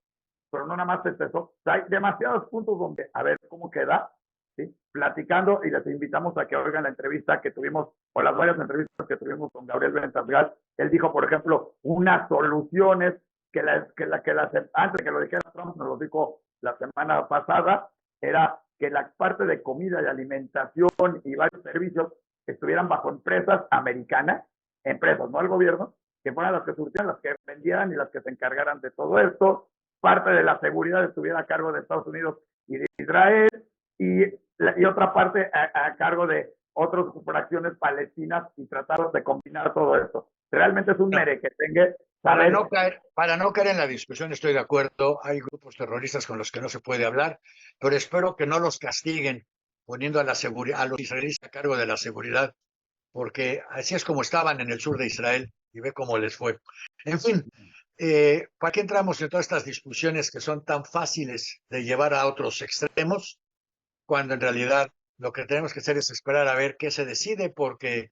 pero no nada más es eso. O sea, hay demasiados puntos donde, a ver cómo queda, ¿sí? Platicando, y les invitamos a que oigan la entrevista que tuvimos, o las varias entrevistas que tuvimos con Gabriel Ventasgal. Él dijo, por ejemplo, unas soluciones antes de que lo dijera Trump, nos lo dijo la semana pasada, era que la parte de comida y alimentación y varios servicios estuvieran bajo empresas americanas, empresas, no el gobierno, que fueran las que surtieran, las que vendieran y las que se encargaran de todo esto. Parte de la seguridad estuviera a cargo de Estados Unidos y de Israel, y otra parte a cargo de otras fracciones palestinas, y tratar de combinar todo esto. Realmente es un no, merequetengue. para no caer en la discusión, estoy de acuerdo, hay grupos terroristas con los que no se puede hablar, pero espero que no los castiguen poniendo a los israelíes a cargo de la seguridad, porque así es como estaban en el sur de Israel, y ve cómo les fue. En fin, ¿para qué entramos en todas estas discusiones que son tan fáciles de llevar a otros extremos, cuando en realidad lo que tenemos que hacer es esperar a ver qué se decide, porque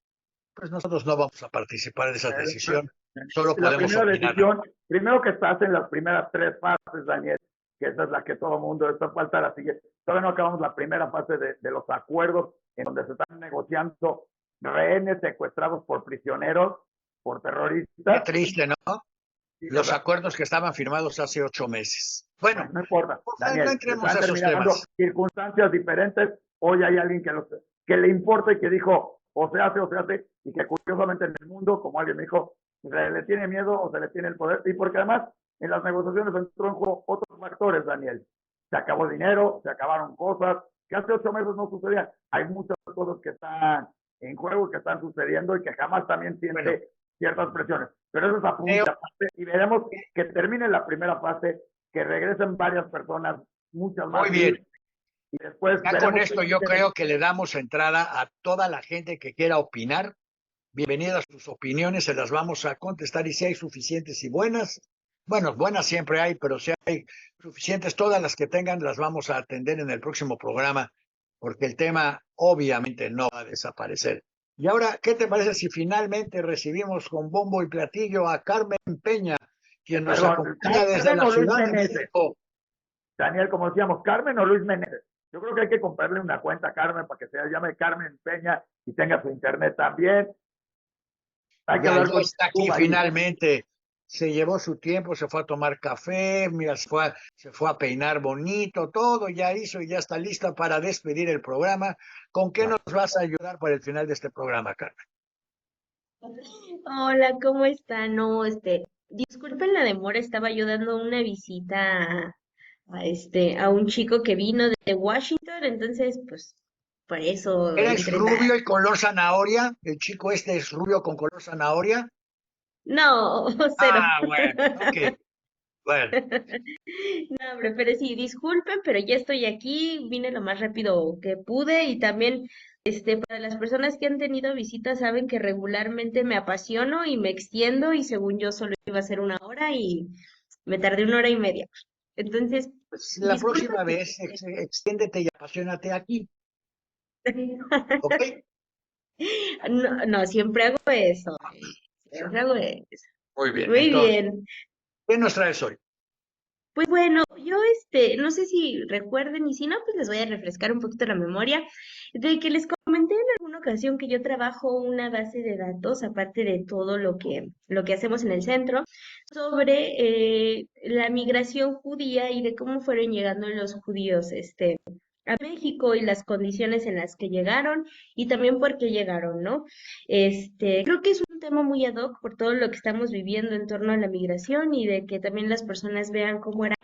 pues nosotros no vamos a participar en esa decisión, solo La podemos primera opinar. decisión, primero que estás en las primeras 3 fases, Daniel, que esa es la que todo el mundo, esta falta la siguiente. Todavía no acabamos la primera fase de los acuerdos, en donde se están negociando rehenes secuestrados por prisioneros, por Qué terroristas. triste, ¿no? Sí, Los ¿verdad? acuerdos que estaban firmados hace 8 meses. Bueno, Bueno, no importa, no Daniel, entremos están a esos terminando temas. circunstancias diferentes. Hoy hay alguien que le importa y que dijo, o se hace, y que curiosamente en el mundo, como alguien me dijo, se le tiene miedo o se le tiene el poder, y porque además en las negociaciones entró en juego otros factores, Daniel. Se acabó el dinero, se acabaron cosas que hace 8 meses no sucedían. Hay muchas cosas que están en juego, que están sucediendo, y que jamás también Bueno, siente ciertas presiones. Pero eso es a creo punta y veremos que termine la primera fase, que regresen varias personas, muchas muy más bien. libres, y después Ya con veremos qué esto yo sucede. creo que le damos entrada a toda la gente que quiera opinar. Bienvenidas sus opiniones, se las vamos a contestar, y si hay suficientes y buenas, bueno, buenas siempre hay, pero si hay suficientes, todas las que tengan las vamos a atender en el próximo programa, porque el tema obviamente no va a desaparecer. Y ahora, ¿qué te parece si finalmente recibimos con bombo y platillo a Carmen Peña, quien nos Perdón, acompaña desde Carmen la o Luis Ciudad de Meneses. México? Daniel, como decíamos, Carmen o Luis Meneses. Yo creo que hay que comprarle una cuenta a Carmen para que se llame Carmen Peña y tenga su internet también. Hay que Ya, hablar ya con está aquí Cuba ahí. finalmente. Se llevó su tiempo, se fue a tomar café, mira, se fue a peinar bonito, todo ya hizo y ya está lista para despedir el programa. ¿Con qué nos vas a ayudar para el final de este programa, Carmen? Hola, ¿cómo están? No, disculpen la demora, estaba yo dando una visita a un chico que vino de Washington, entonces, pues, por eso ¿Eres entré tarde. rubio y color zanahoria? ¿El chico este es rubio con color zanahoria? No, cero. Ah, bueno, ok, bueno. No, hombre, pero sí, disculpen, pero ya estoy aquí, vine lo más rápido que pude y también Para las personas que han tenido visitas saben que regularmente me apasiono y me extiendo y según yo solo iba a ser 1 hora y me tardé 1 hora y media. Entonces, Pues la disculpa próxima que... vez extiéndete y apasionate aquí, ¿ok? No, no, siempre hago eso, siempre hago eso. Muy bien, Muy entonces, bien. ¿qué nos traes hoy? Pues bueno, yo no sé si recuerden y si no, pues les voy a refrescar un poquito la memoria de que les comenté en alguna ocasión que yo trabajo una base de datos, aparte de todo lo que hacemos en el centro, sobre la migración judía y de cómo fueron llegando los judíos, a México y las condiciones en las que llegaron y también por qué llegaron, ¿no? Creo que es un tema muy ad hoc por todo lo que estamos viviendo en torno a la migración y de que también las personas vean cómo era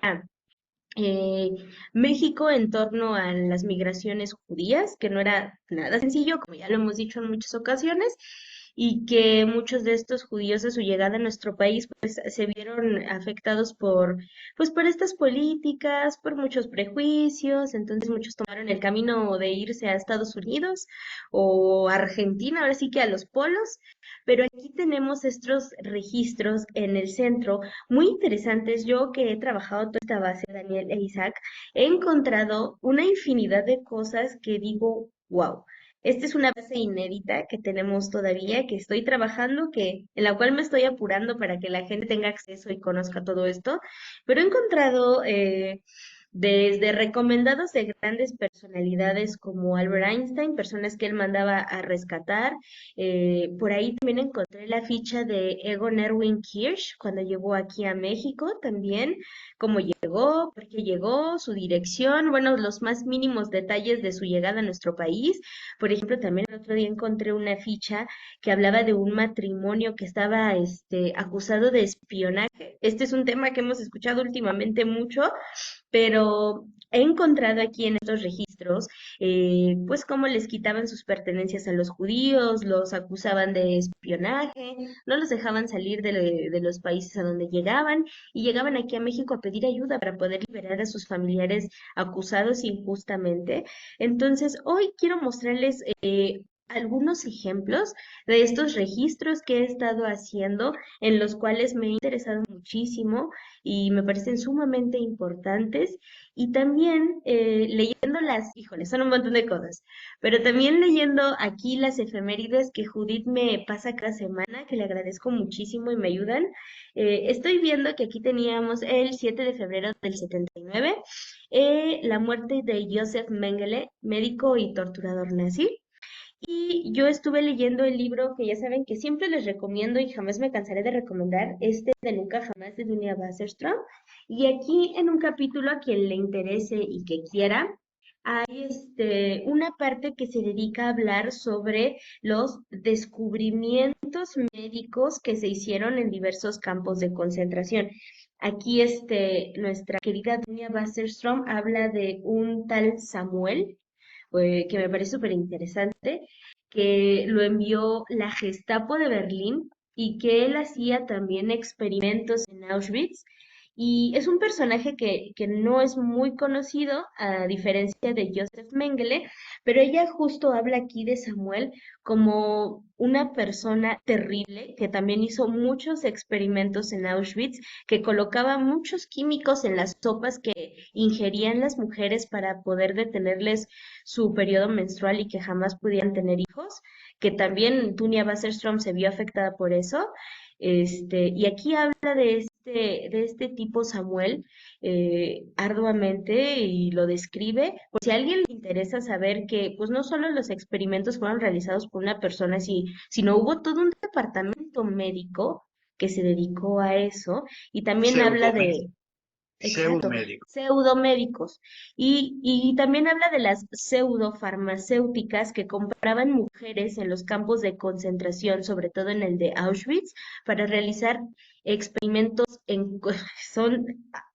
eh, México en torno a las migraciones judías, que no era nada sencillo, como ya lo hemos dicho en muchas ocasiones, y que muchos de estos judíos a su llegada a nuestro país pues se vieron afectados por estas políticas, por muchos prejuicios, entonces muchos tomaron el camino de irse a Estados Unidos o a Argentina, ahora sí que a los polos, pero aquí tenemos estos registros en el centro muy interesantes. Yo que he trabajado toda esta base, Daniel e Isaac, he encontrado una infinidad de cosas que digo, wow. Esta es una base inédita que tenemos todavía, que estoy trabajando, en la cual me estoy apurando para que la gente tenga acceso y conozca todo esto, pero he encontrado desde recomendados de grandes personalidades como Albert Einstein, personas que él mandaba a rescatar. Por ahí también encontré la ficha de Egon Erwin Kirsch cuando llegó aquí a México también, cómo llegó, por qué llegó, su dirección, bueno, los más mínimos detalles de su llegada a nuestro país. Por ejemplo, también el otro día encontré una ficha que hablaba de un matrimonio que estaba acusado de espionaje. Este es un tema que hemos escuchado últimamente mucho, pero he encontrado aquí en estos registros, pues cómo les quitaban sus pertenencias a los judíos, los acusaban de espionaje, no los dejaban salir de los países a donde llegaban y llegaban aquí a México a pedir ayuda para poder liberar a sus familiares acusados injustamente. Entonces, hoy quiero mostrarles algunos ejemplos de estos registros que he estado haciendo, en los cuales me he interesado muchísimo y me parecen sumamente importantes. Y también leyendo híjole, son un montón de cosas, pero también leyendo aquí las efemérides que Judith me pasa cada semana, que le agradezco muchísimo y me ayudan. Estoy viendo que aquí teníamos el 7 de febrero del 79, la muerte de Joseph Mengele, médico y torturador nazi. Y yo estuve leyendo el libro que ya saben que siempre les recomiendo y jamás me cansaré de recomendar, de Nunca Jamás de Dunia Wasserstrom. Y aquí en un capítulo a quien le interese y que quiera, hay una parte que se dedica a hablar sobre los descubrimientos médicos que se hicieron en diversos campos de concentración. Aquí nuestra querida Dunia Wasserstrom habla de un tal Samuel, que me parece súper interesante, que lo envió la Gestapo de Berlín y que él hacía también experimentos en Auschwitz. Y es un personaje que no es muy conocido, a diferencia de Joseph Mengele, pero ella justo habla aquí de Samuel como una persona terrible que también hizo muchos experimentos en Auschwitz, que colocaba muchos químicos en las sopas que ingerían las mujeres para poder detenerles su periodo menstrual y que jamás pudieran tener hijos, que también Dunia Wasserstrom se vio afectada por eso. Y aquí habla de este tipo Samuel arduamente y lo describe. Por si a alguien le interesa saber que pues no solo los experimentos fueron realizados por una persona, sino hubo todo un departamento médico que se dedicó a eso y también habla de... Pseudomédico. Exacto, Pseudomédico. pseudomédicos. Y también habla de las pseudofarmacéuticas que compraban mujeres en los campos de concentración, sobre todo en el de Auschwitz, para realizar experimentos son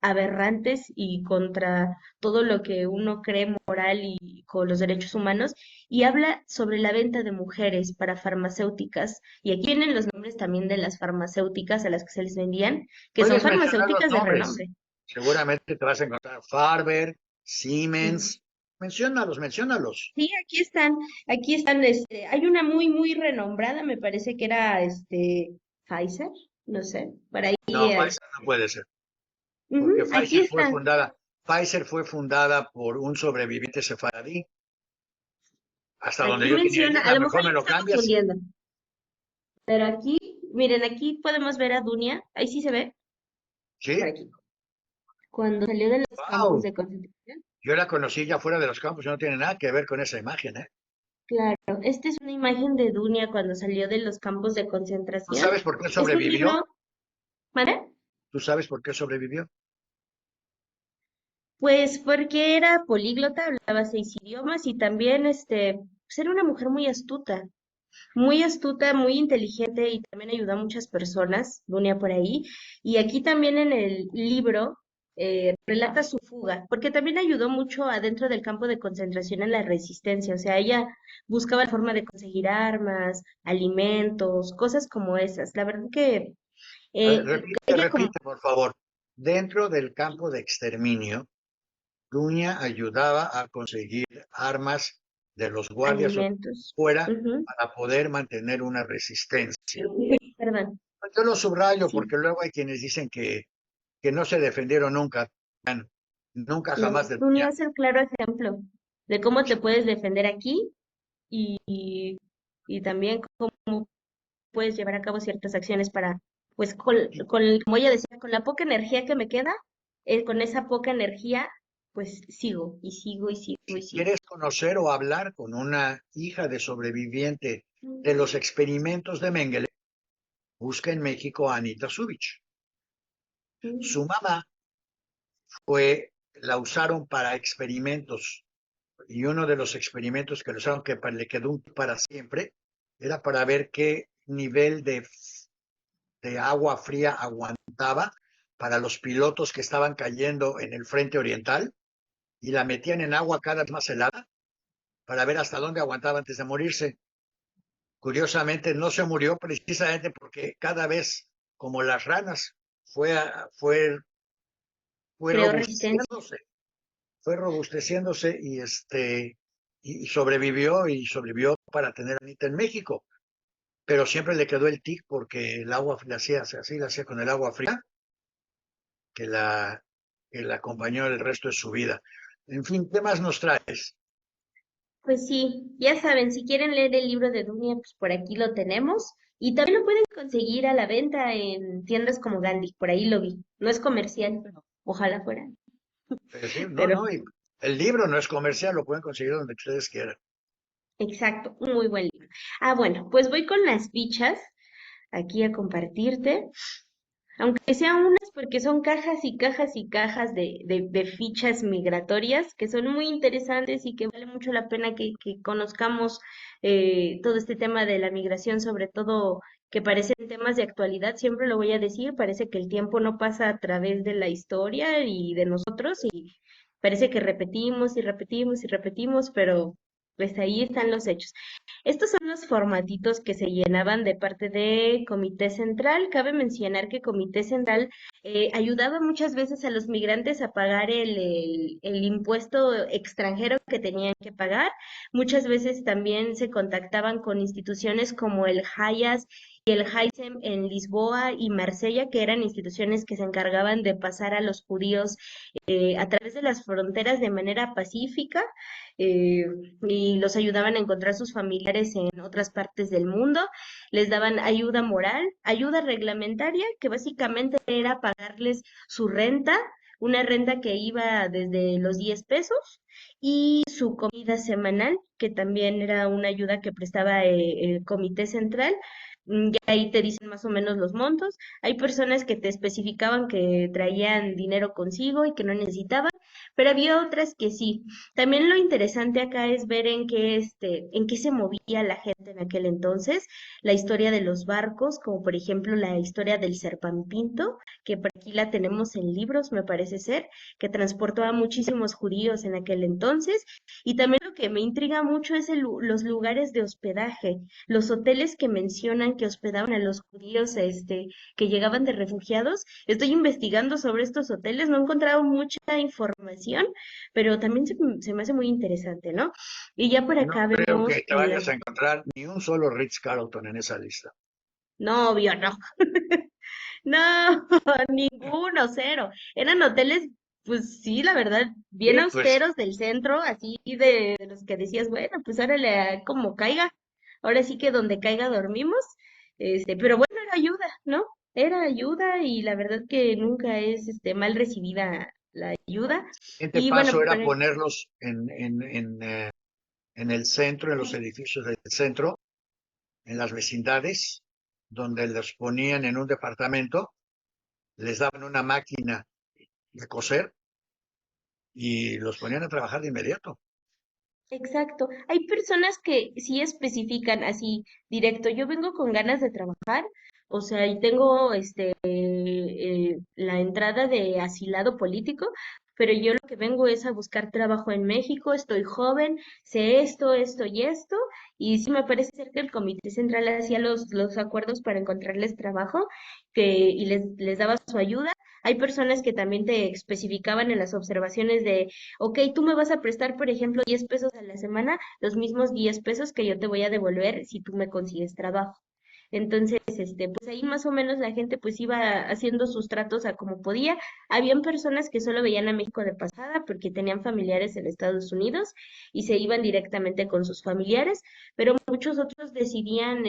aberrantes y contra todo lo que uno cree moral y con los derechos humanos. Y habla sobre la venta de mujeres para farmacéuticas. Y aquí vienen los nombres también de las farmacéuticas a las que se les vendían, que son Puedes mencionar los farmacéuticas de nombres. renombre. Seguramente te vas a encontrar Farber, Siemens, Menciónalos. Sí, aquí están, hay una muy, muy renombrada, me parece que era, Pfizer, no sé, por ahí, No, Pfizer no puede ser, porque aquí están, Pfizer fue fundada por un sobreviviente sefaradí, hasta donde aquí yo tenía menciona, idea, a a lo lo mejor mejor yo me me lo estoy cambias. confundiendo, pero aquí, miren, aquí podemos ver a Dunia, ahí sí se ve, por ¿Sí? aquí, cuando salió de los campos ¡Wow! de concentración. Yo la conocí ya fuera de los campos, no tiene nada que ver con esa imagen, ¿eh? Claro, esta es una imagen de Dunia cuando salió de los campos de ¿Tú concentración. sabes por qué Es un sobrevivió? libro, ¿vale? ¿Tú sabes por qué sobrevivió? Pues porque era políglota, hablaba 6 idiomas y también pues era una mujer muy astuta, muy inteligente y también ayudó a muchas personas, Dunia por ahí. Y aquí también en el libro relata su fuga, porque también ayudó mucho adentro del campo de concentración en la resistencia. O sea, ella buscaba la forma de conseguir armas, alimentos, cosas como esas. La verdad que A ver, ella como repite, por favor. Dentro del campo de exterminio, Duña ayudaba a conseguir armas de los guardias o alimentos. fuera Ujú. para poder mantener una resistencia. Perdón. Yo lo subrayo Sí. porque luego hay quienes dicen que no se defendieron nunca, nunca No, jamás de Dunia Duña. es el claro ejemplo de cómo te puedes defender aquí y también cómo puedes llevar a cabo ciertas acciones para, pues, como ella decía, con la poca energía que me queda, con esa poca energía, pues sigo y sigo y sigo y Si sigo. quieres conocer o hablar con una hija de sobreviviente de los experimentos de Mengele, busca en México a Anita Subich. Mm, Su mamá la usaron para experimentos y uno de los experimentos que le usaron que le quedó para siempre era para ver qué nivel de agua fría aguantaba para los pilotos que estaban cayendo en el frente oriental y la metían en agua cada vez más helada para ver hasta dónde aguantaba antes de morirse. Curiosamente no se murió precisamente porque cada vez como las ranas fue, fue, fue Creo resistencia. robusteciéndose, fue robusteciéndose y sobrevivió para tener a Anita en México, pero siempre le quedó el tic porque el agua le hacía así, la hacía con el agua fría que la, que la acompañó el resto de su vida. En fin, ¿qué más nos traes? Pues sí, ya saben, si quieren leer el libro de Dunia, pues por aquí lo tenemos. Y también lo pueden conseguir a la venta en tiendas como Gandhi, por ahí lo vi. No es comercial, pero ojalá fuera. Sí, no, Pero no, y el libro no es comercial, lo pueden conseguir donde ustedes quieran. exacto, un muy buen libro. Ah, bueno, pues voy con las fichas aquí a compartirte. Aunque sean unas porque son cajas y cajas y cajas de fichas migratorias que son muy interesantes y que vale mucho la pena que conozcamos todo este tema de la migración, sobre todo que parecen temas de actualidad, siempre lo voy a decir, parece que el tiempo no pasa a través de la historia y de nosotros y parece que repetimos y repetimos y repetimos, pero pues ahí están los hechos. Estos son los formatitos que se llenaban de parte de Comité Central. Cabe mencionar que Comité Central ayudaba muchas veces a los migrantes a pagar el impuesto extranjero que tenían que pagar. Muchas veces también se contactaban con instituciones como el Hayas y el Haisem en Lisboa y Marsella, que eran instituciones que se encargaban de pasar a los judíos a través de las fronteras de manera pacífica. eh, y los ayudaban a encontrar sus familiares en otras partes del mundo, les daban ayuda moral, ayuda reglamentaria, que básicamente era pagarles su renta, una renta que iba desde los 10 pesos, y su comida semanal, que también era una ayuda que prestaba el Comité Central. Ya ahí te dicen más o menos los montos. Hay personas que te especificaban que traían dinero consigo y que no necesitaban, pero había otras que sí. También lo interesante acá es ver en qué se movía la gente en aquel entonces, la historia de los barcos, como por ejemplo la historia del Serpam-Pinto, que por aquí la tenemos en libros, me parece ser, que transportó a muchísimos judíos en aquel entonces. Y también lo que me intriga mucho es los lugares de hospedaje, los hoteles que mencionan que hospedaban a los judíos, que llegaban de refugiados. Estoy investigando sobre estos hoteles, no he encontrado mucha información información, pero también se me hace muy interesante, ¿no? Y ya por No acá creo vemos, que te vayas a encontrar ni un solo Ritz-Carlton en esa lista. no, obvio, no. No, ninguno, cero. Eran hoteles, pues sí, la verdad, bien Sí, pues austeros del centro, así de los que decías, bueno, pues órale, como caiga. Ahora sí que donde caiga dormimos. Pero bueno, era ayuda, ¿no? Era ayuda y la verdad que nunca es mal recibida la ayuda. el siguiente Y paso bueno, era pero ponerlos en el centro, en los edificios del centro, en las vecindades, donde los ponían en un departamento, les daban una máquina de coser y los ponían a trabajar de inmediato. exacto. Hay personas que sí especifican así directo, yo vengo con ganas de trabajar, o sea, y tengo la entrada de asilado político, pero yo lo que vengo es a buscar trabajo en México, estoy joven, sé esto, esto y esto, y sí me parece ser que el Comité Central hacía los acuerdos para encontrarles trabajo y les daba su ayuda. Hay personas que también te especificaban en las observaciones de ok, tú me vas a prestar, por ejemplo, 10 pesos a la semana, los mismos 10 pesos que yo te voy a devolver si tú me consigues trabajo. Entonces, pues ahí más o menos la gente pues iba haciendo sus tratos a como podía. Habían personas que solo veían a México de pasada porque tenían familiares en Estados Unidos y se iban directamente con sus familiares, pero muchos otros decidían,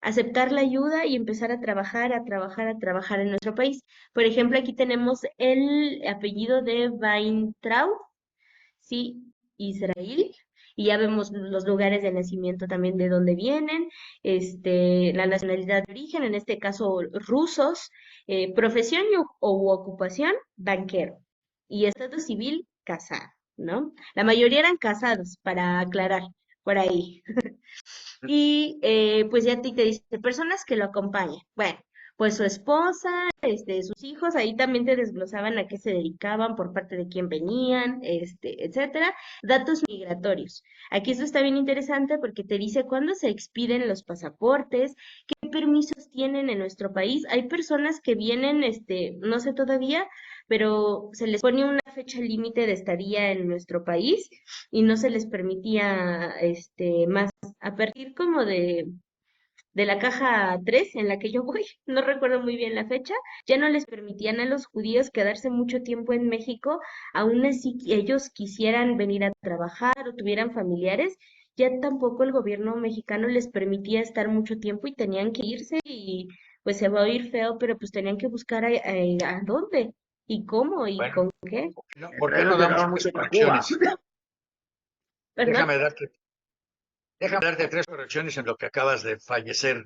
aceptar la ayuda y empezar a trabajar, a trabajar, a trabajar en nuestro país. Por ejemplo, aquí tenemos el apellido de Weintraub, sí, Israel, y ya vemos los lugares de nacimiento también de dónde vienen, la nacionalidad de origen, en este caso rusos, profesión u ocupación, banquero, y estado civil, casado, ¿no? La mayoría eran casados, para aclarar por ahí. Y pues ya te dice, personas que lo acompañan. Bueno, pues su esposa, sus hijos, ahí también te desglosaban a qué se dedicaban, por parte de quién venían, etcétera. Datos migratorios. Aquí esto está bien interesante porque te dice cuándo se expiden los pasaportes, qué permisos tienen en nuestro país. Hay personas que vienen, no sé todavía, pero se les pone una fecha límite de estadía en nuestro país y no se les permitía, más a partir como de la caja 3 en la que yo voy, no recuerdo muy bien la fecha, ya no les permitían a los judíos quedarse mucho tiempo en México, aun así que ellos quisieran venir a trabajar o tuvieran familiares, ya tampoco el gobierno mexicano les permitía estar mucho tiempo y tenían que irse y pues se va a oír feo, pero pues tenían que buscar a dónde y cómo y Bueno, con qué, ¿por qué Ellos no damos llegaron tres muchos a Cuba. correcciones? ¿verdad? Déjame darte, déjame darte tres correcciones en lo que acabas de fallecer.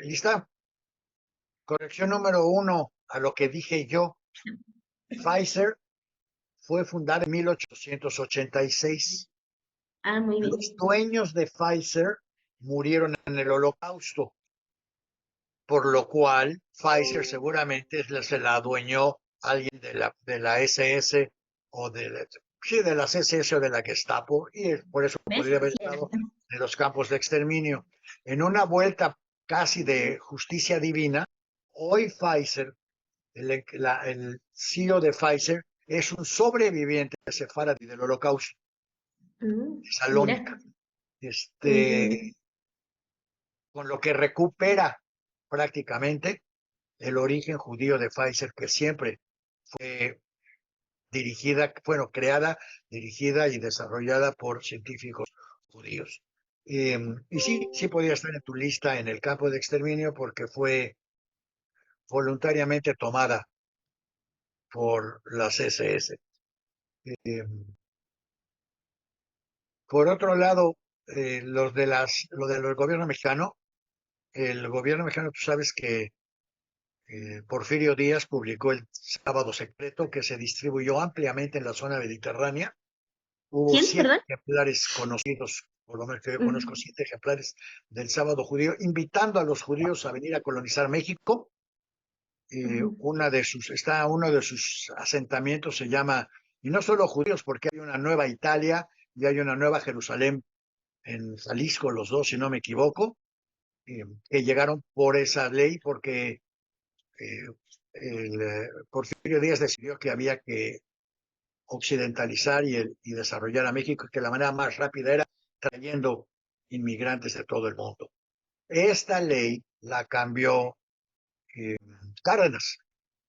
¿Lista? Corrección número uno a lo que dije yo. Pfizer fue fundada en 1886. Ah, muy Los bien. dueños de Pfizer murieron en el Holocausto, por lo cual Pfizer seguramente se la adueñó alguien de la SS o sí, de las SS o de la Gestapo, y por eso ¿Ves? podría haber estado Cierto. en los campos de exterminio. En una vuelta casi de justicia divina, hoy Pfizer, el CEO de Pfizer, es un sobreviviente de Sefaradi del Holocausto, de Mira. Salónica, Ujú. con lo que recupera prácticamente el origen judío de Pfizer, que siempre fue creada, dirigida y desarrollada por científicos judíos. Y sí, sí podía estar en tu lista en el campo de exterminio porque fue voluntariamente tomada por las SS. Eh, por otro lado, lo del gobierno mexicano, el gobierno mexicano, tú sabes que Porfirio Díaz publicó el Sábado Secreto, que se distribuyó ampliamente en la zona mediterránea. Hubo ¿Quién? 7 Perdón. ejemplares conocidos, por lo menos que yo conozco, Ujú, 7 ejemplares del Sábado Judío, invitando a los judíos a venir a colonizar México. ujú. Uno de sus asentamientos se llama, y no solo judíos, porque hay una nueva Italia y hay una nueva Jerusalén en Jalisco, los dos, si no me equivoco, que llegaron por esa ley, porque Porfirio Díaz decidió que había que occidentalizar y desarrollar a México, que la manera más rápida era trayendo inmigrantes de todo el mundo. Esta ley la cambió eh, Cárdenas,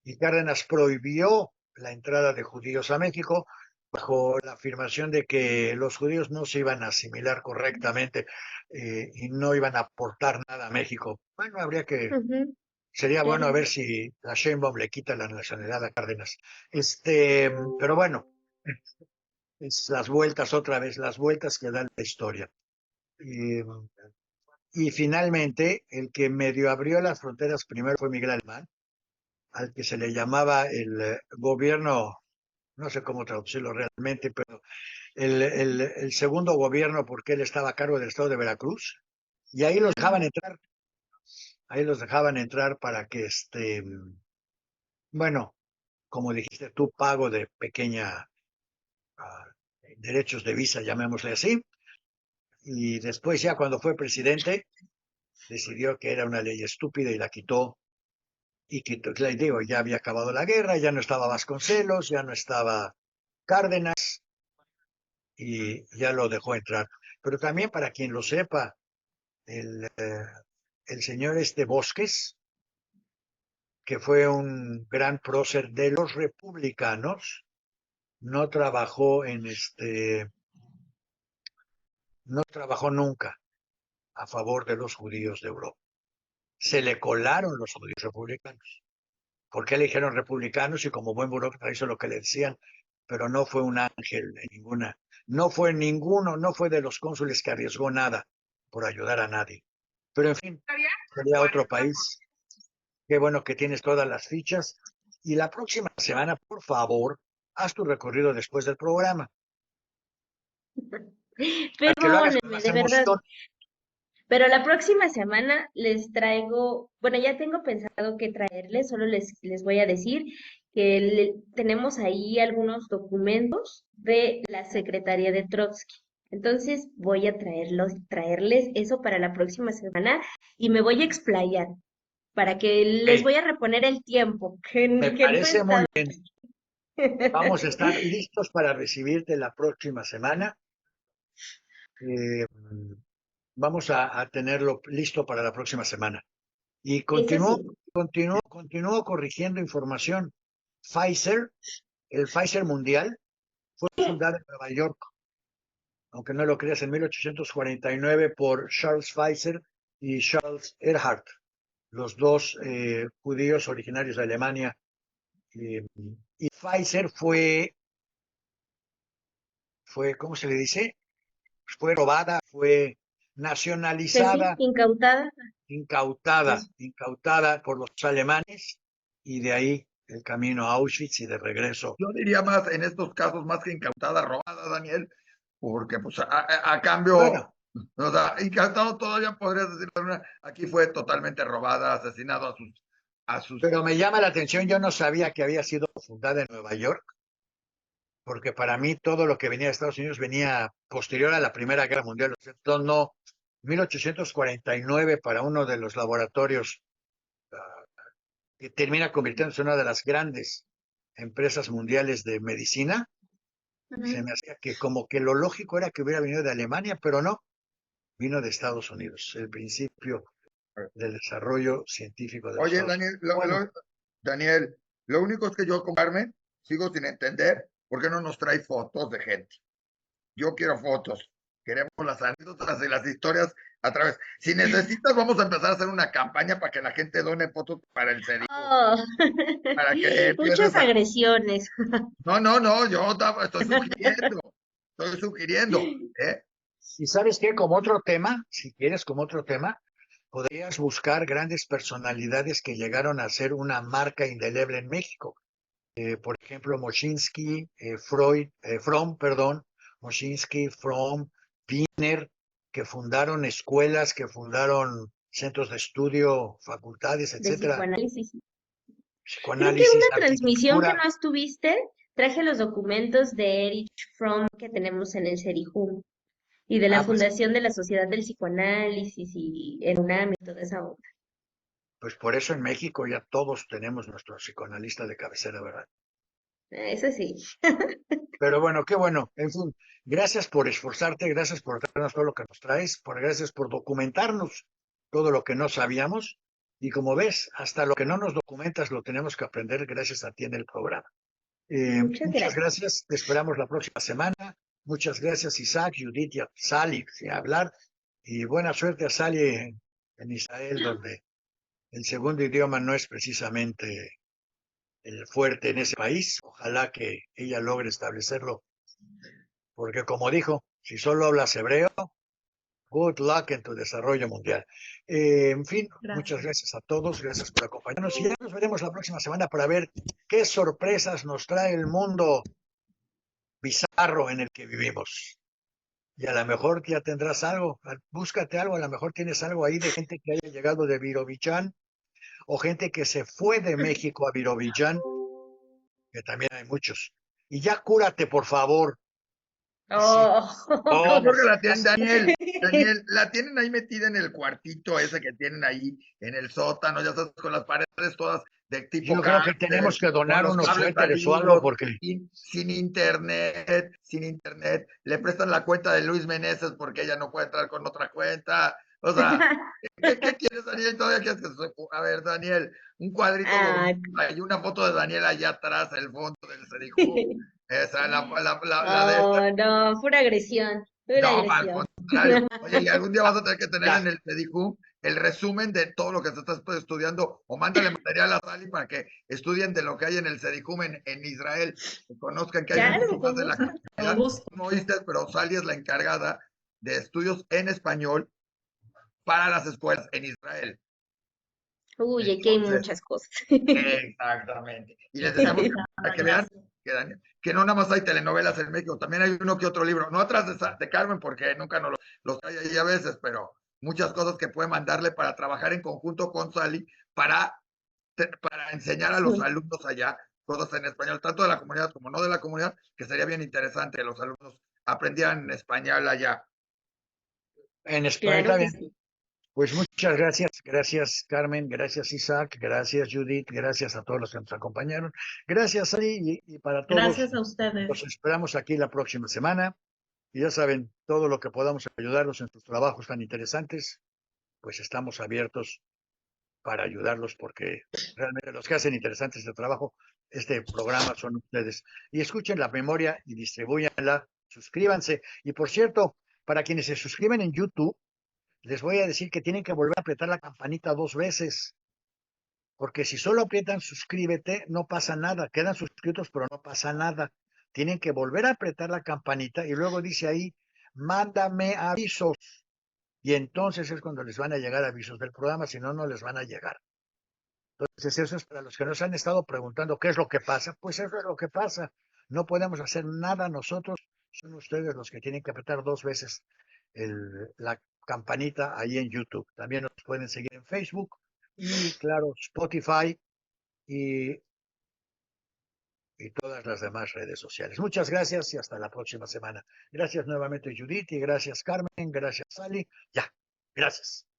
y Cárdenas prohibió la entrada de judíos a México bajo la afirmación de que los judíos no se iban a asimilar correctamente y no iban a aportar nada a México. Bueno, Ujú, sería bueno a claro. ver si la Sheinbaum le quita la nacionalidad a Cárdenas. Pero bueno, es las vueltas otra vez, las vueltas que da la historia. Eh, y finalmente, el que medio abrió las fronteras primero fue Miguel Alemán, al que se le llamaba el gobierno, no sé cómo traducirlo realmente, pero el segundo gobierno, porque él estaba a cargo del estado de Veracruz, y ahí los dejaban entrar para que, bueno, como dijiste tú, pago de pequeña derechos de visa, llamémosle así, y después ya cuando fue presidente, decidió que era una ley estúpida y la quitó. Y quitó, le digo, ya había acabado la guerra, ya no estaba Vasconcelos, ya no estaba Cárdenas, y ya lo dejó entrar. Pero también para quien lo sepa, el, eh, el señor Bosques, que fue un gran prócer de los republicanos, no trabajó no trabajó nunca a favor de los judíos de Europa. Se le colaron los judíos republicanos. ¿Por qué le dijeron republicanos? Y como buen burócrata hizo lo que le decían, pero no fue un ángel de ninguna, no fue de los cónsules que arriesgó nada por ayudar a nadie. Pero en fin, sería otro país. Qué bueno que tienes todas las fichas. Y la próxima semana, por favor, haz tu recorrido después del programa, para que lo hagas con Perdónenme, más de verdad. emoción. Pero la próxima semana les traigo, bueno, ya tengo pensado qué traerles, solo les voy a decir que tenemos ahí algunos documentos de la Secretaría de Trotsky. Entonces voy a traerles eso para la próxima semana y me voy a explayar para que les Hey, voy a reponer el tiempo me que no he parece muy estado. bien. Vamos a estar listos para recibirte la próxima semana. Eh, Vamos a tenerlo listo para la próxima semana. Y Eso sí, continúo corrigiendo información. Pfizer, el Pfizer mundial, fue fundado en Nueva York, aunque no lo creas, en 1849 por Charles Pfizer y Charles Erhardt, los dos judíos originarios de Alemania. eh, y Pfizer ¿cómo se le dice? Fue robada, fue pues sí, nacionalizada, incautada. Eso. incautada por los alemanes, y de ahí el camino a Auschwitz y de regreso. Yo diría más en estos casos, más que incautada, robada, Daniel, porque pues a cambio, Bueno, o sea, incautada todavía podrías decir, aquí fue totalmente robada, asesinado a sus. pero me llama la atención, yo no sabía que había sido fundada en Nueva York, porque para mí todo lo que venía de Estados Unidos venía posterior a la Primera Guerra Mundial. Entonces, no, 1849 para uno de los laboratorios que termina convirtiéndose en una de las grandes empresas mundiales de medicina, se Ujú. me hacía que como que lo lógico era que hubiera venido de Alemania, pero no, vino de Estados Unidos, el principio del desarrollo científico de los Oye, Estados Daniel, Unidos. Bueno, Daniel, lo único es que yo con Carmen sigo sin entender por qué no nos trae fotos de gente. Yo quiero fotos. Queremos las anécdotas y las historias a través. Si necesitas, vamos a empezar a hacer una campaña para que la gente done fotos para el cerebro, Oh, para que muchas empieces a. agresiones. No, no, no, yo estoy sugiriendo, ¿eh? y sabes qué, como otro tema, si quieres, como otro tema, podrías buscar grandes personalidades que llegaron a ser una marca indeleble en México. Por ejemplo, Moschinsky, Fromm, perdón, Moschinsky, Fromm, Wiener, que fundaron escuelas, que fundaron centros de estudio, facultades, De etcétera, psicoanálisis. Creo que psicoanálisis, una transmisión que arquitectura. no estuviste, traje los documentos de Erich Fromm que tenemos en el CERIJUM y de la Pues fundación de la Sociedad del Psicoanálisis y en UNAM y toda esa onda. Pues por eso en México ya todos tenemos nuestro psicoanalista de cabecera, ¿verdad? Eso sí. Pero bueno, qué bueno. En fin, gracias por esforzarte, gracias por traernos todo lo que nos traes, gracias por documentarnos todo lo que no sabíamos. Y como ves, hasta lo que no nos documentas lo tenemos que aprender gracias a ti en el programa. Muchas Muchas gracias. gracias, te esperamos la próxima semana. Muchas gracias, Isaac, Judith y a Sally, sin hablar. Y buena suerte a Sally en Israel, donde el segundo idioma no es precisamente el fuerte en ese país. Ojalá que ella logre establecerlo, porque como dijo, si solo hablas hebreo, good luck en tu desarrollo mundial. En fin, muchas Gracias. gracias a todos, gracias por acompañarnos y ya nos veremos la próxima semana para ver qué sorpresas nos trae el mundo bizarro en el que vivimos. Y a lo mejor ya tendrás algo, búscate algo, a lo mejor tienes algo ahí de gente que haya llegado de Birobichán o gente que se fue de México a Birobichán, que también hay muchos. Y ya cúrate, por favor. Sí. Oh. Oh, Yo creo pues, que la tienen, Daniel, la tienen ahí metida en el cuartito ese que tienen ahí en el sótano, ya sabes, con las paredes todas de tipo yo creo que tenemos cárcel, que con donar los unos cables suéteres o algo salidos, porque sin internet, le prestan la cuenta de Luis Meneses porque ella no puede entrar con otra cuenta. O sea, ¿qué quieres, Daniel? Todavía quieres que a ver, Daniel, un cuadrito Ah, bonito, hay una foto de Daniel allá atrás, el fondo del Cerijú, esa, la de esta. oh, no, pura agresión, pura No, al agresión. contrario. Oye, y algún día vas a tener que tener en ya, el Pedicú el resumen de todo lo que se está estudiando, o mándale material a Sally para que estudien de lo que hay en el Sedicum en Israel, que conozcan que hay Claro, mucho con más de la gusto. Con comunidad. gusto. No oíste, pero Sally es la encargada de estudios en español para las escuelas en Israel. Uy, aquí hay Entonces, muchas cosas. exactamente. Y les decíamos que, para que vean que no nada más hay telenovelas en México, también hay uno que otro libro, no atrás de Carmen, porque nunca nos los trae ahí a veces, pero muchas cosas que puede mandarle para trabajar en conjunto con Sally para, para enseñar a los alumnos allá cosas en español, tanto de la comunidad como no de la comunidad, que sería bien interesante que los alumnos aprendieran español allá. en español Claro está que bien. sí. Pues muchas gracias, gracias Carmen, gracias Isaac, gracias Judith, gracias a todos los que nos acompañaron, gracias Ari y para todos, Gracias a los ustedes. esperamos aquí la próxima semana y ya saben, todo lo que podamos ayudarlos en sus trabajos tan interesantes, pues estamos abiertos para ayudarlos porque realmente los que hacen interesantes este trabajo, este programa son ustedes. Y escuchen la memoria y distribúyanla, suscríbanse. Y por cierto, para quienes se suscriben en YouTube, les voy a decir que tienen que volver a apretar la campanita 2 veces, porque si solo aprietan suscríbete, no pasa nada, quedan suscritos, pero no pasa nada. Tienen que volver a apretar la campanita y luego dice ahí, mándame avisos. Y entonces es cuando les van a llegar avisos del programa, si no, no les van a llegar. Entonces eso es para los que nos han estado preguntando qué es lo que pasa, pues eso es lo que pasa. No podemos hacer nada nosotros, son ustedes los que tienen que apretar 2 veces la campanita ahí en YouTube. También nos pueden seguir en Facebook y claro, Spotify y, y todas las demás redes sociales. Muchas gracias y hasta la próxima semana. Gracias nuevamente Judith y gracias Carmen, gracias Sally. Ya, gracias.